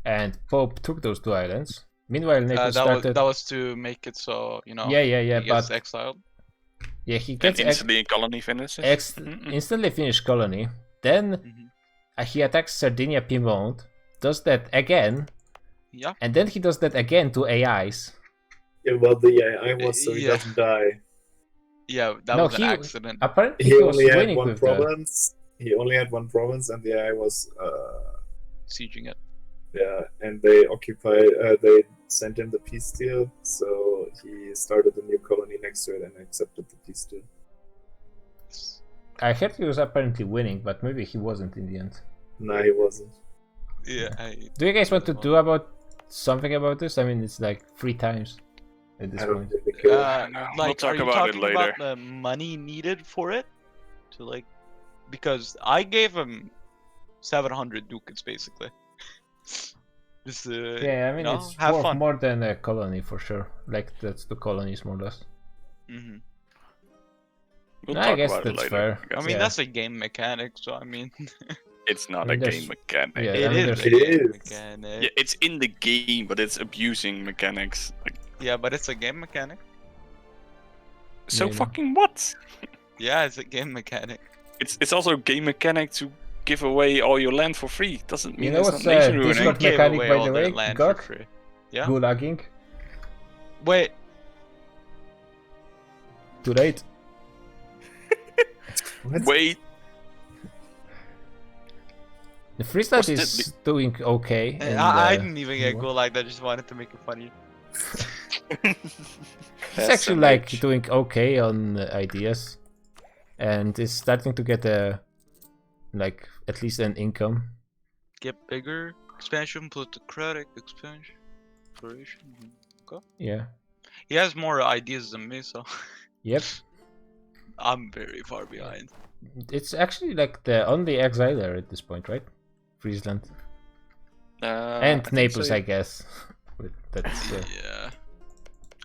and Pope took those two islands. Meanwhile, Naples started. That was to make it so Yeah, he gets but exiled. yeah, he And gets instantly colony finishes. instantly finished colony. Then he attacks Sardinia Piedmont, does that again, Yeah. and then he does that again to AIs. Yeah, well, the AI was so he Yeah. doesn't die. Yeah, that No, was an he- accident. Apparently, He he was only had winning one with the. province. He only had one province, and the AI was Sieging it. yeah, and they occupied. They sent him the peace deal, so he started a new colony next to it and accepted the peace deal. I heard he was apparently winning, but maybe he wasn't in the end. No, he wasn't. Yeah. Do you guys want to do about something about this? I mean, it's like 3 times at this I don't point. really care. We'll Like, talk are you about it talking later. about the money needed for it? To like, because I gave him 700 ducats basically. Just Yeah, I mean, know, it's have worth fun. more than a colony for sure. Like, that's 2 colonies more or less. Mhm. We'll I talk guess about it that's later. fair. I guess. I mean, Yeah. that's a game mechanic, so I mean, It's not I mean, a there's- game mechanic. yeah, it I mean, is there's- a It game is. mechanic. Yeah, it's in the game, but it's abusing mechanics. Like, Yeah, but it's a game mechanic. so Maybe. fucking what? Yeah, it's a game mechanic. It's also a game mechanic to give away all your land for free. Doesn't mean You know it's what's not nation ruining. Discord Gave mechanic, away by all the their way? land for Gok? free. Yeah. Gulagging. Wait. Too late. Wait, The Friesland Was is doing okay. I didn't even get Gulag. I just wanted to make it funny. He's actually like SMH. doing okay on ideas, and is starting to get a like at least an income. Get bigger. Expansion, plutocratic expansion. Exploration. Go. Yeah. He has more ideas than me, so Yep. I'm very far behind. It's actually like the only exiler at this point, right? Friesland I and think Naples, so. I guess. But that's Yeah.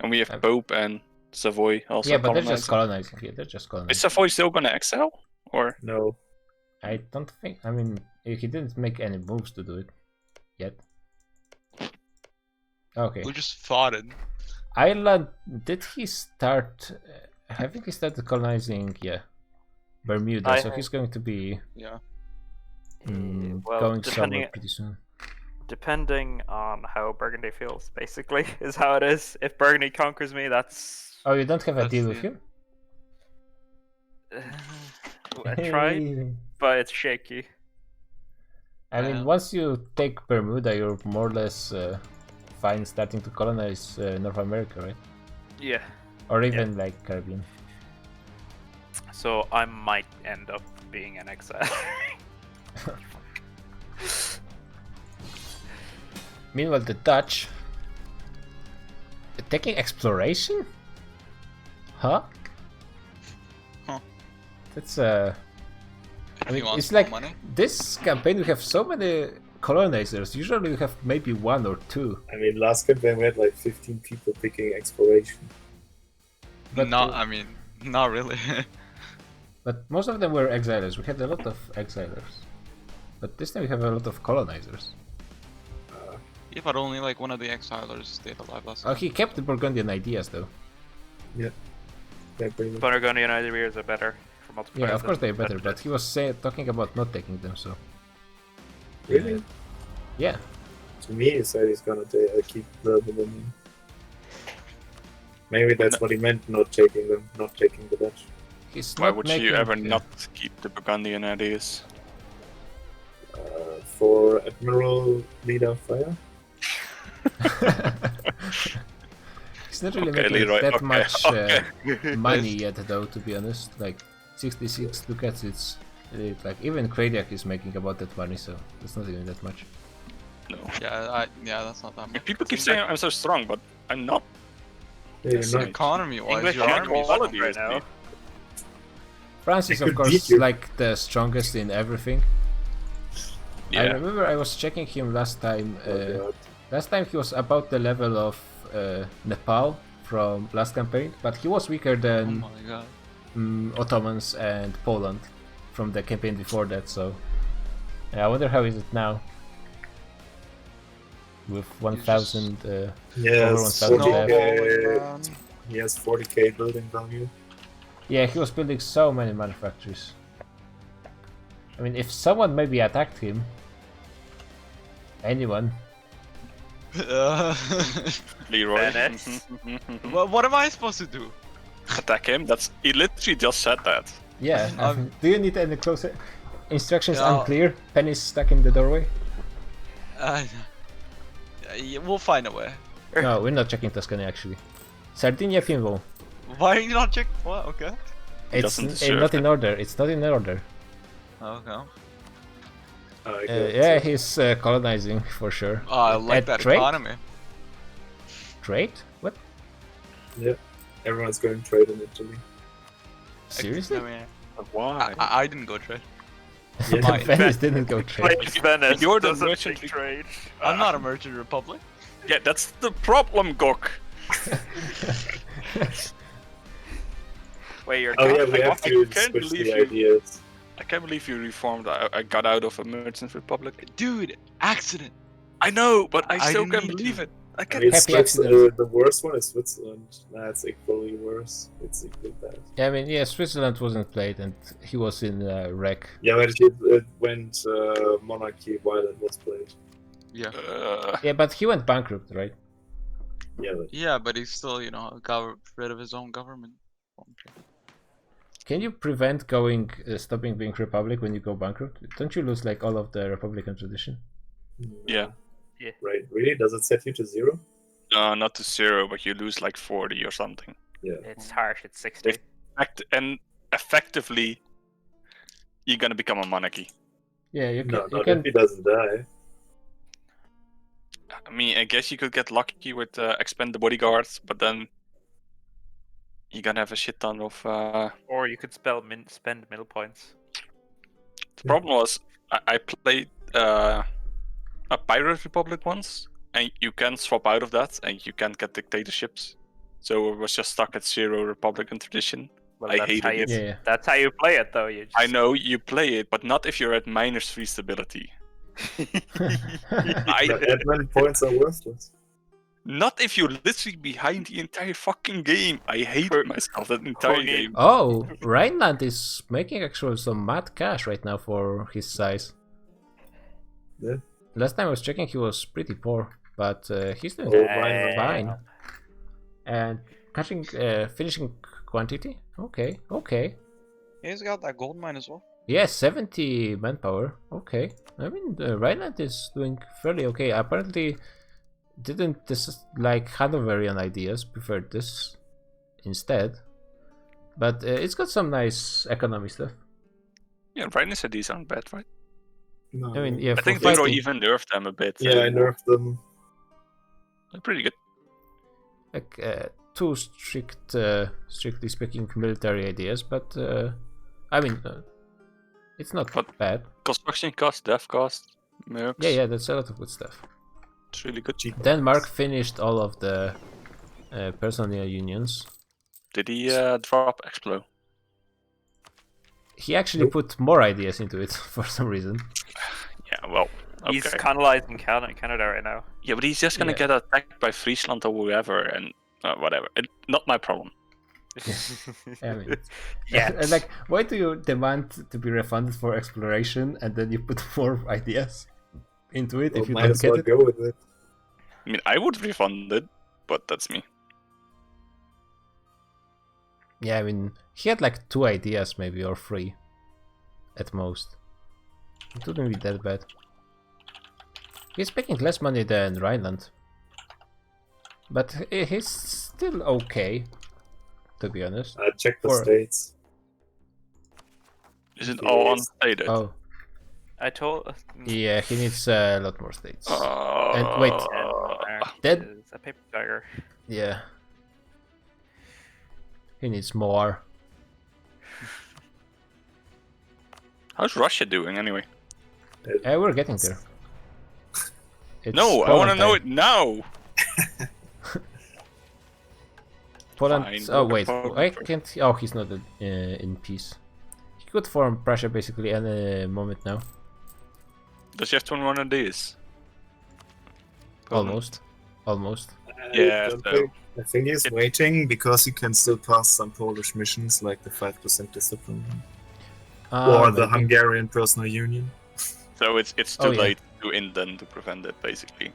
And we have Pope and Savoy also. yeah, but they're just colonizing. colonizing. Yeah, they're just Is colonizing. Savoy still gonna exile? Or No. I don't think. I mean, he didn't make any moves to do it yet. Okay. We just fought it. Ireland, did he start? I think he started colonizing. Yeah, Bermuda. So he's going to be Yeah. Well, going depending- somewhere pretty soon. Depending on how Burgundy feels, basically, is how it is. If Burgundy conquers me, that's. Oh, you don't have a That's deal with it. him? I tried, but it's shaky. I mean, Yeah. once you take Bermuda, you're more or less fine starting to colonize North America, right? Yeah. Or even like Caribbean. So I might end up being an exile. Meanwhile, the Dutch taking exploration? Huh? Huh. That's If I he mean, wants it's more like money. this campaign we have so many colonizers. Usually we have maybe one or two. I mean, last campaign we had like 15 people picking exploration. But I mean, not really. But most of them were exilers. We had a lot of exilers. But this time we have a lot of colonizers. Yeah, but only like one of the exilers stayed alive last Oh, time. he kept the Burgundian ideas though. Yeah, pretty much. Burgundian ideas are better for multiplayer. Yeah, of course they're than- better, but he was talking about not taking them, so... Really? Yeah. To me, he said he's gonna keep the Dominion. Maybe that's what he meant, not taking them, not taking the Dutch. He's why not would making, you ever yeah. not keep the Burgundian ideas? For Admiral Leader Fire? He's not really Okay, making Leroy, that okay, much okay. money yet, though, to be honest. Like, 66 ducats, it's... like, even Kradiak is making about that money, so it's not even that much. No. Yeah, that's not that much. People keep saying I'm so strong, but I'm not. Yeah, you're Yes, not. Economy-wise, English your army army is is quality right is now. big. France is, They of could course, beat you. like, the strongest in everything. I Yeah. remember I was checking him last time. Oh, God. Last time he was about the level of Nepal from last campaign, but he was weaker Oh than my god. Ottomans and Poland from the campaign before that, so yeah, I wonder how is it now with 1000 Yes, over 1000 left. 40k. He has 40k building value. Yeah, he was building so many manufactories. I mean, if someone maybe attacked him, anyone, Leroy. Venice. what am I supposed to do? Attack him. He literally just said that. yeah. Do you need any closer instructions? Yeah. Unclear. Penny's stuck in the doorway. Yeah, we'll find a way. No, we're not checking Tuscany actually. Sardinia pinball. Why are you not checking? What? Okay. It's doesn't not deserve in order. It's not in order. Okay. Yeah, he's colonizing for sure. Oh, I like that trade? economy. Trade? What? Yeah, everyone's going trade in Italy. Seriously? I mean, Why? I didn't go trade. Yeah, Mine. Venice didn't go trade. Like Venice You're the doesn't merchant take trade. I'm not a merchant republic. Yeah, that's the problem, Gok. Wait, you're Oh not- yeah, we I have to can't switch believe the you- ideas. I can't believe you reformed. I got out of a merchant republic. Dude, accident. I know, but I I still didn't can't mean believe to. it. I I get mean, Happy accidents. the worst one is Switzerland. Nah, it's equally worse. It's equally bad. Yeah, I mean, yeah, Switzerland wasn't played, and he was in wreck. Yeah, but it went monarchy while it was played. Yeah. Yeah, but he went bankrupt, right? Yeah, but Yeah, but he still, got rid of his own government. Can you prevent stopping being republic when you go bankrupt? Don't you lose like all of the republican tradition? Yeah. Right, really? Does it set you to 0? Not to 0, but you lose like 40 or something. Yeah. It's harsh. It's 60. And effectively, you're gonna become a monarchy. Yeah, you can. No, you not can. if he doesn't die. I mean, I guess you could get lucky with expand the bodyguards, but then you're gonna have a shit ton of. Or you could spend middle points. The problem was I played a pirate republic once, and you can swap out of that, and you can't get dictatorships. So it was just stuck at 0 republican tradition. Well, I that's hated how you, it. Yeah. That's how you play it, though. You just... I know you play it, but not if you're at -3 stability. Admin points are worthless. Not if you're literally behind the entire fucking game. I hated myself that entire game. Oh, Rhineland is making actually some mad cash right now for his size. Yeah. Last time I was checking, he was pretty poor, but he's doing Rhineland. fine. And finishing quantity. Okay. He's got that gold mine as well. Yeah, 70 manpower. Okay. I mean, Rhineland is doing fairly okay. Apparently, didn't this like Hanoverian ideas, preferred this instead. But it's got some nice economy stuff. Yeah, brightness IDs aren't bad, right? No. I mean, yeah, I for think Zero fighting, even nerfed them a bit. Yeah, I nerfed them. They're pretty good. like too strict, strictly speaking, military ideas. But I mean, it's not But- bad. Construction cost, death cost, mercs. Yeah, that's a lot of good stuff. It's really good. Denmark finished all of the personnel unions. Did he drop Explo? He actually put more ideas into it for some reason. Yeah, well, okay. He's colonizing Canada right now. Yeah, but he's just gonna Yeah. get attacked by Friesland or whoever, and whatever. Not my problem. I mean, Yeah. and like, why do you demand to be refunded for exploration and then you put more ideas into it Well, if you might don't as get well it? go with it. I mean, I would refund it, but that's me. Yeah, I mean, he had like 2 ideas maybe, or 3 at most. It wouldn't be that bad. He's making less money than Rhineland. But he's still okay, to be honest. Check the For- states. Is it all Yes. unstated? Oh, I told. yeah, he needs a lot more states. Uh, And wait, Dead- Is a paper tiger. Yeah. He needs more. How's Russia doing anyway? We're getting there. It's No, I want to Poland know time. it now. Poland. Fine, Oh we'll wait, go why for it. can't? Oh, he's not in peace. He could form Prussia basically any moment now. Does he have 21 of these? Almost. Yeah, so- I think he's waiting because he can still pass some Polish missions like the 5% discipline or the Maybe. Hungarian personal union. So it's too Oh, yeah. late to indent to prevent it, basically.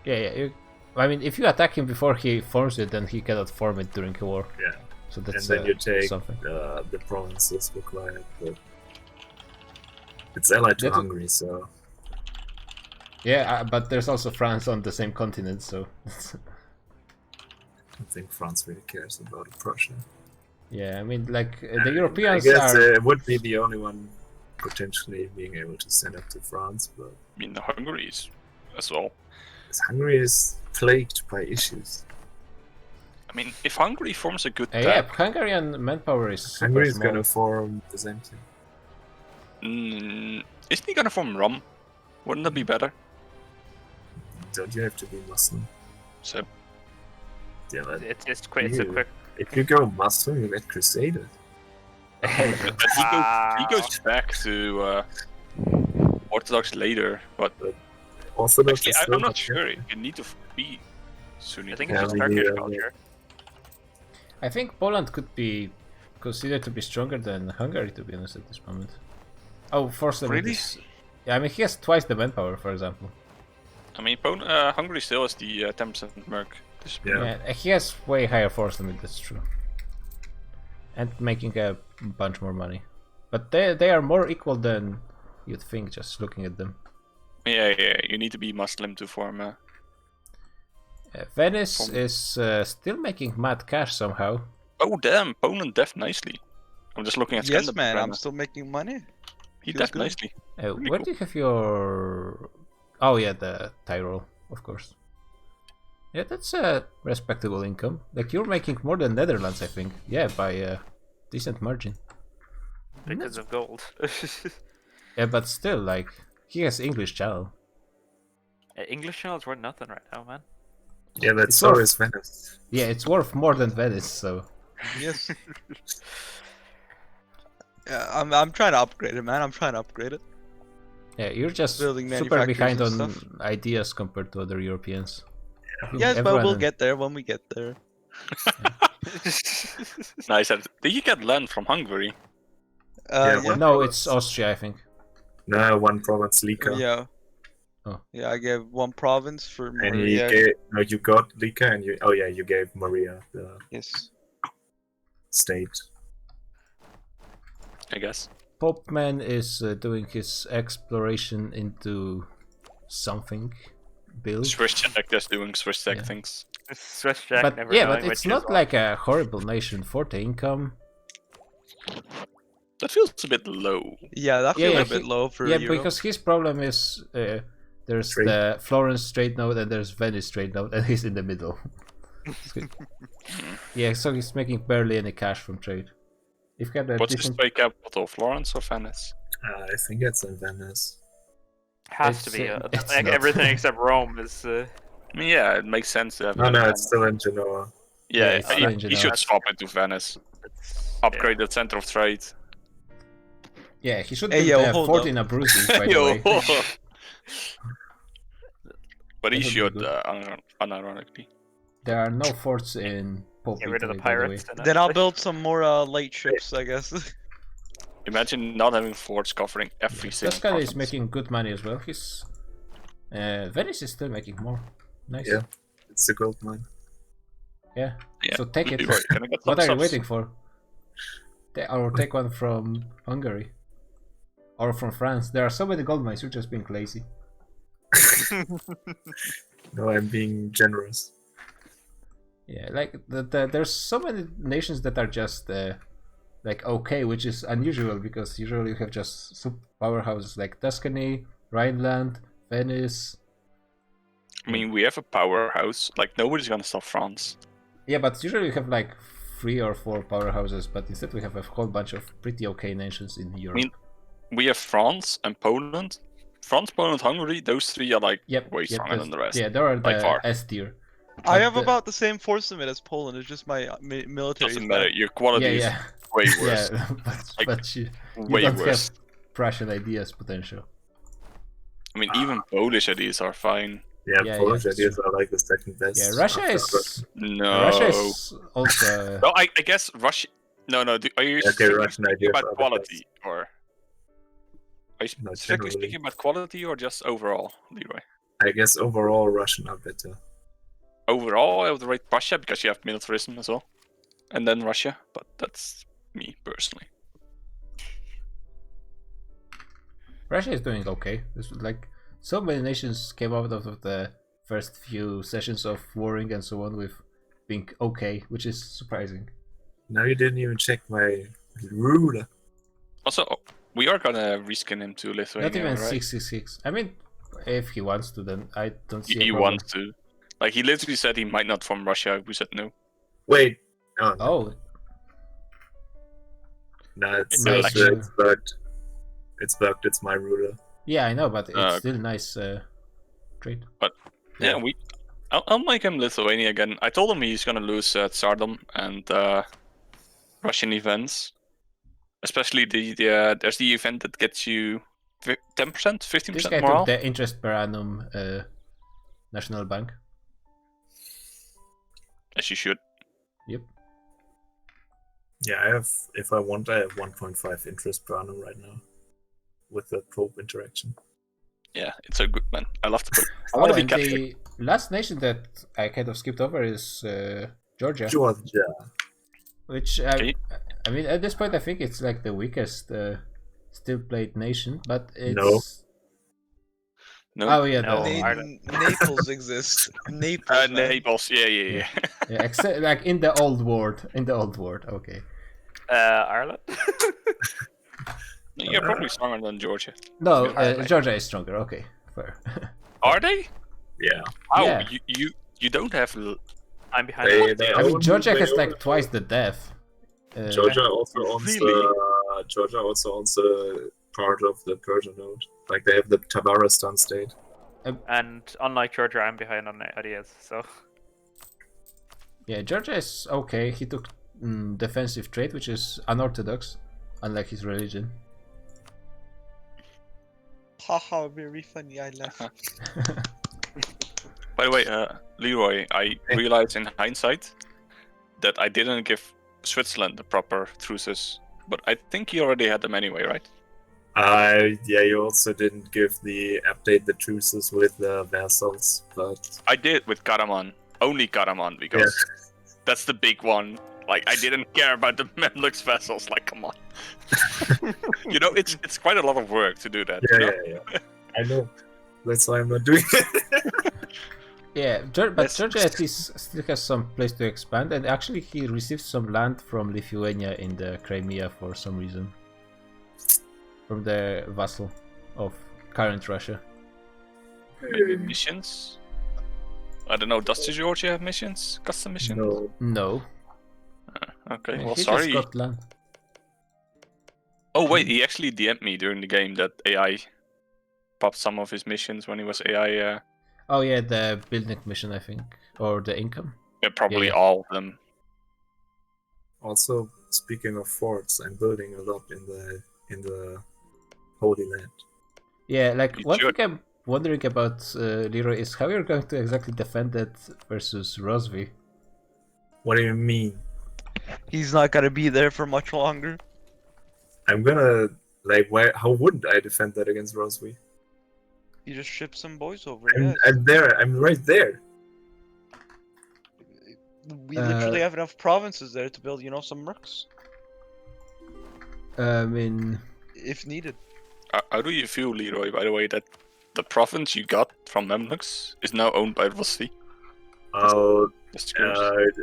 Yeah. I mean, if you attack him before he forms it, then he cannot form it during a war. Yeah. So that's And then you take something. the provinces required, but it's allied to That's- Hungary, so Yeah, but there's also France on the same continent, so I don't think France really cares about Prussia. yeah. I mean, like the I Europeans guess are. it would be the only one potentially being able to stand up to France, but I mean, the Hungary is as well. Hungary is plagued by issues. I mean, if Hungary forms a good Yeah, tag, Hungarian manpower is super Hungary is small. gonna form the same thing. isn't he gonna form Rum? Wouldn't that be better? Don't you have to be Muslim? So Yeah, but It's quick. It's a You. quick. if you go Muslim, you get Crusader. but he goes back to Orthodox later, but Orthodox Actually, is still I'm not not sure. You need to be Sunni. I think Yeah, it's just we Turkish need, yeah. culture. I think Poland could be considered to be stronger than Hungary, to be honest, at this moment. Oh, force limit Really? is... Yeah, I mean, he has twice the manpower, for example. I mean, Hungary still has the 10% merc. Yeah. Yeah, he has way higher force limit, that's true. And making a bunch more money. But they are more equal than you'd think, just looking at them. Yeah, you need to be Muslim to form. Venice is still making mad cash somehow. Oh damn, Poland def nicely. I'm just looking at Yes, Scandinavia man, right I'm now. still making money. He feels def good. nicely. Really Where cool. do you have your... Oh yeah, the Tyrol, of course. Yeah, that's a respectable income. Like, you're making more than Netherlands, I think. Yeah, by a decent margin. Because of gold. Yeah, but still, like, he has English channel. English channel's worth nothing right now, man. Yeah, but It's so worth- is Venice. Yeah, it's worth more than Venice, so... Yes. Yeah, I'm trying to upgrade it, man. I'm trying to upgrade it. Yeah, you're just Building super manufacturers behind and on stuff. ideas compared to other Europeans. I think Yes, but everyone we'll in- get there when we get there. Nice. Did you get land from Hungary? Yeah, Yeah. No, it's Austria, I think. No, one province, Lika. Yeah. Oh. Yeah, I gave one province for And Maria. you got Lika, and you gave Maria the Yes. state. I guess. Popman is doing his exploration into something build. Swiss Jack just doing Swiss Jack Yeah. things. Swiss Jack But never yeah, knowing but it's which is not what. like a horrible nation for the income. That feels a bit low. Yeah, that Yeah, feels yeah, a bit he- low for Yeah, Europe. because his problem is there's Trade. the Florence trade node and there's Venice trade node, and he's in the middle. Yeah, so he's making barely any cash from trade. If he had a What's his decent... trade capital? Florence or Venice? I think it's in Venice. Has to It's, be. it's Like not. everything except Rome is. I mean, yeah, it makes sense to have. No, it in no, Venice. it's still in Genoa. Yeah, it's still in he Genoa. should swap it to Venice. Upgrade the center of trade. Yeah, he should Hey, build yo, a hold fort up. in Abruzzi, by the Yo. way. But he That would be should, good. unironically. There are no forts in Pope Get rid of Italy, the by the way. pirates. Then I'll build some more light ships, I guess. Imagine not having forts covering every single Tuscany is province. making good money as well. His Venice is still making more. Nice. Yeah. It's a gold mine. Yeah. Yeah. So take it. Leroy, can I get What some are you subs? waiting for? Or take one from Hungary. Or from France. There are so many gold mines, you're just being lazy. No, I'm being generous. Yeah, like there's so many nations that are just like okay, which is unusual because usually you have just powerhouses like Tuscany, Rhineland, Venice. I mean, we have a powerhouse. Like, nobody's gonna stop France. Yeah, but usually you have like 3 or 4 powerhouses, but instead we have a whole bunch of pretty okay nations in Europe. mean, We have France and Poland. France, Poland, Hungary, those three are like way stronger than the rest. Yeah, there are by the far. S tier. I But have the- about the same force limit as Poland. It's just my military. Doesn't is matter. bad. Your quality is Yeah, way yeah, worse. yeah, Like, but you way don't worse. have Prussian ideas potential. I mean, even Polish ideas are fine. Yeah, Yeah, Polish yeah, ideas true. are like the second best. Yeah, Russia after is No. Russia is also No, I guess Russia. No. Are you Okay, strictly Russian speaking ideas about are the quality, or are you No, strictly generally. speaking about quality, or just overall, Leroy? I guess overall Russian are better. Overall, I would rate Russia because you have militarism as well, and then Russia. But that's me personally. Russia is doing okay. There's like so many nations came out of the first few sessions of warring and so on with being okay, which is surprising. Now you didn't even check my ruler. Also, we are gonna reskin him to Lithuania, Not even right? 666. I mean, if he wants to, then I don't see He a problem. wants to. Like, he literally said he might not form Russia. We said no. Wait. Oh, no, Oh, no it's, Nice. it's bugged. It's bugged. It's my ruler. yeah, I know, but it's Okay. still nice trade. Yeah, I'll make him Lithuania again. I told him he's gonna lose Tsardom and Russian events. Especially there's the event that gets you 10%, This guy 15% morale. took the interest per annum national bank. As you should. Yep. Yeah, I have. If I want, I have 1.5 interest per annum right now, with the probe interaction. Yeah, it's so good, man. I love the book. I want to be and Catholic. the last nation that I kind of skipped over is Georgia, Georgia. which Okay. I mean, at this point, I think it's like the weakest still played nation, but it's No. No. Oh yeah, No, the, Ireland. Naples exists. Naples, man. Naples. Yeah. yeah, except like in the old world. Okay. Ireland. You're probably stronger than Georgia. No, Hardly. Georgia is stronger. Okay, fair. Are they? Yeah. Oh, Yeah. you don't have. I'm behind. They I mean, own- Georgia they has own- like twice the death. Georgia also owns Really? Georgia also owns a part of the Persian node. Like they have the Tabaristan state. And unlike Georgia, I'm behind on ideas. So Yeah, Georgia is okay. He took defensive trade, which is unorthodox, unlike his religion. Haha, very funny. I laugh. By the way, Leroy, I realized in hindsight that I didn't give Switzerland the proper truces, but I think he already had them anyway, right? Yeah, you also didn't give the update the truces with the vassals, but I did with Karaman, only Karaman, because that's the big one. Like, I didn't care about the Memluk's vessels. Like, come on. You know, it's quite a lot of work to do that. you know? yeah. I know. That's why I'm not doing it. Yeah, but Georgia at least still has some place to expand, and actually he received some land from Lithuania in the Crimea for some reason. From the vassal of current Russia. Maybe missions? I don't know, does Georgia have missions? Custom missions? No. No. Okay, He well, just sorry. got land. Oh, wait, he actually DM'd me during the game that AI popped some of his missions when he was AI. Oh yeah, the building mission, I think, or the income. Yeah, probably Yeah. all of them. Also, speaking of forts, I'm building a lot in the Holy Land. Yeah, like You one should. thing I'm wondering about Leroy is how you're going to exactly defend that versus Rosvi. What do you mean? He's not gonna be there for much longer. I'm gonna why? How wouldn't I defend that against Rosby? You just ship some boys over. I'm, Yes. I'm there. I'm right there. We literally have enough provinces there to build, some mercs I mean, if needed. How do you feel, Leroy, by the way, that the province you got from Memlux is now owned by Rossi? Oh, Just curious.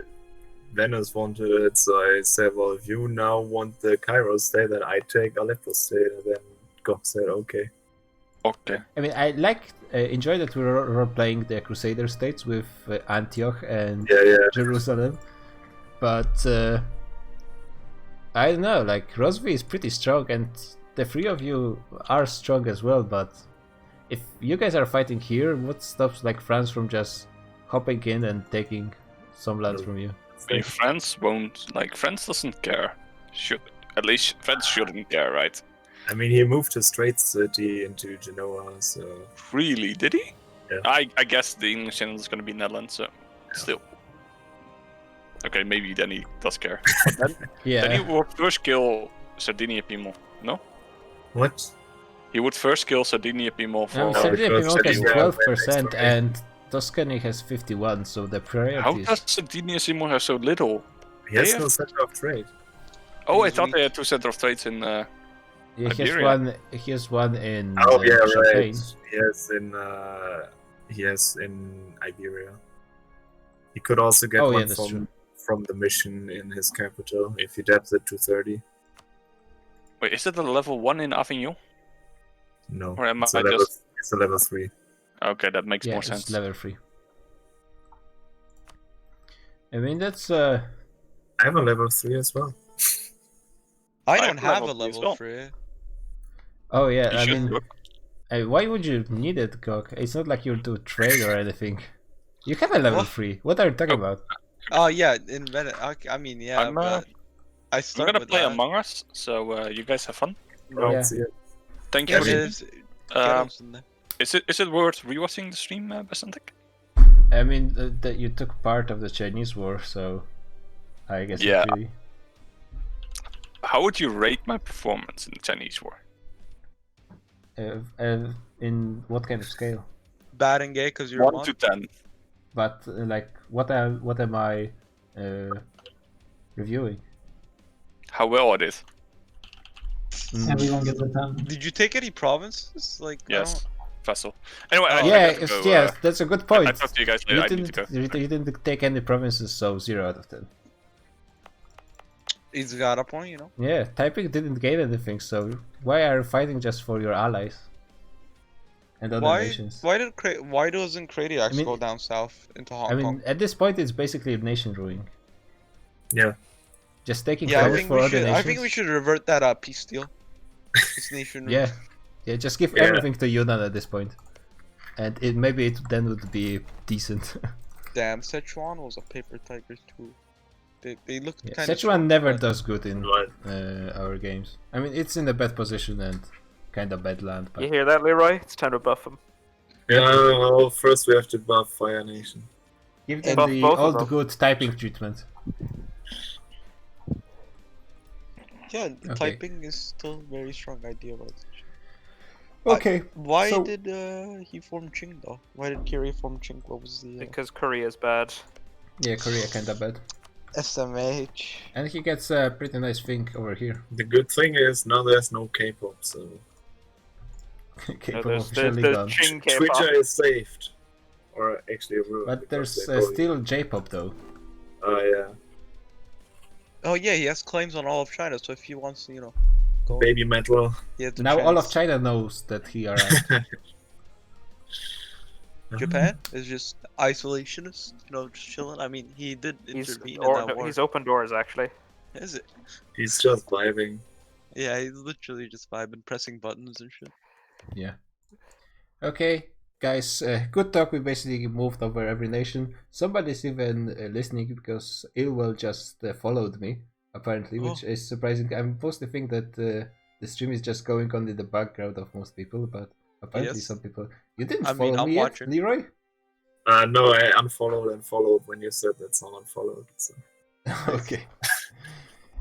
Venice wanted it, so I said, well, if you now want the Cairo state, then I take Aleppo state, and then Gok said, okay. Okay. I mean, I enjoy that we're role-playing the Crusader states with Antioch and Yeah. Jerusalem, but I don't know, like Rosvi is pretty strong, and the three of you are strong as well. But if you guys are fighting here, what stops like France from just hopping in and taking some lands from you? Okay, France won't, France doesn't care. At least France shouldn't care, right? I mean, he moved his trade city into Genoa, so... Really? Did he? Yeah. I guess the English channel is going to be Netherlands, so still. Okay, maybe then he does care. But then he Yeah, would first kill Sardinia Piedmont, no? What? He would first kill Sardinia Piedmont for... Sardinia because Piedmont has Sardinia 12% and Tuscany has 51, so the How priority does is... Sardinia Piedmont have so little? He has They no have- center of trade. Oh, I He's thought weak. they had two center of trades in... Yeah, Iberia. he has one in Oh, yeah, Champagne. right. He has in Iberia. He could also get Oh, yeah, one that's true. from the mission in his capital if he depths it to 30. Wait, is it a level 1 in Avignon? No, Or am it's, I a level, just- it's a level 3. Okay, that makes Yeah, more it's sense. level 3. I mean, that's I have a level 3 as well. I I don't have have a level three as level well. 3. Oh yeah, You I should mean, look. why would you need it, Gok? It's not like you'll do trade or anything. You have a level What? 3. What are you talking about? Oh yeah, in Venice. I mean, yeah, I'm but I I'm start gonna with play that. Among Us, so you guys have fun. Oh, Yeah. see it. Thank you. Yeah, for there's ghettos in there. Is it worth rewatching the stream, Basantic? I mean, that you took part of the Chinese war, so I guess Yeah. it really. How would you rate my performance in the Chinese war? In what kind of scale? Bad and gay because you're 1 to 10. But like, what am I reviewing? How well it is. Everyone gets a 10. Did you take any provinces? Like Yes. Vessel. Anyway, Oh. I Yeah, gotta go, yes, that's a good point. I'll talk to you guys You later. I need to go. didn't take any provinces, so 0 out of 10. he's got a point, you know. Yeah, typing didn't gain anything, so why are you fighting just for your allies and other nations? Why doesn't Cradiax I mean- go down south into Hong I mean, Kong? at this point, it's basically nation ruling. Yeah. Just taking Yeah, clothes for other nations. I think we should revert that peace deal. This nation. Yeah, yeah, just give Yeah. everything to Yunnan at this point, and maybe it then would be decent. Damn, Sichuan was a paper tiger too. They looked Yeah, kind of. Sichuan never does good in Right. our games. I mean, it's in a bad position and kind of bad land, You but hear that, Leroy? It's time to buff him. Yeah, well, first we have to buff Fire Nation. give them Buff the both of old them. good typing treatment. Yeah, Okay. typing is still a very strong idea about it. Okay, Why so- did he form Qing though? Why did Kiri form Qing? What was the Because Korea's bad. yeah, Korea kinda bad, SMH? and he gets a pretty nice thing over here. The good thing is now there's no K-pop, so K-pop there's officially there's gone. Ching K-pop. Twitter is saved, or actually ruined. But because there's they probably- still J-pop though. Oh yeah, Oh yeah, he has claims on all of China. So if he wants to, go, baby metal. he has the Now all of chance. China knows that he arrived. Japan is just isolationist, just chilling. I mean, he did He's intervene in that war. he's open doors actually. Is it? He's just vibing. Yeah, he's literally just vibing, pressing buttons and shit. Yeah. Okay, guys, good talk. We basically moved over every nation. Somebody's even listening because Ilwell just followed me, apparently, which is surprising. I'm supposed to think that the stream is just going on in the background of most people, but apparently Yes. some people. You didn't I mean, follow I'm me yet, watching. Leroy? No, I unfollowed and followed when you said that someone followed. So. Okay.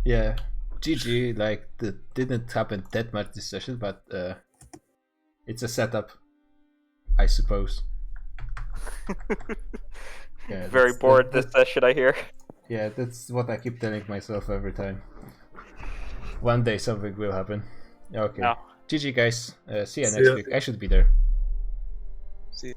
Yeah. GG, like, that didn't happen that much this session, but it's a setup, I suppose. Yeah, Very that's- bored that- this session, I hear. Yeah, that's what I keep telling myself every time. One day something will happen. Okay. No. GG, guys. See you See next ya. week. I should be there. See.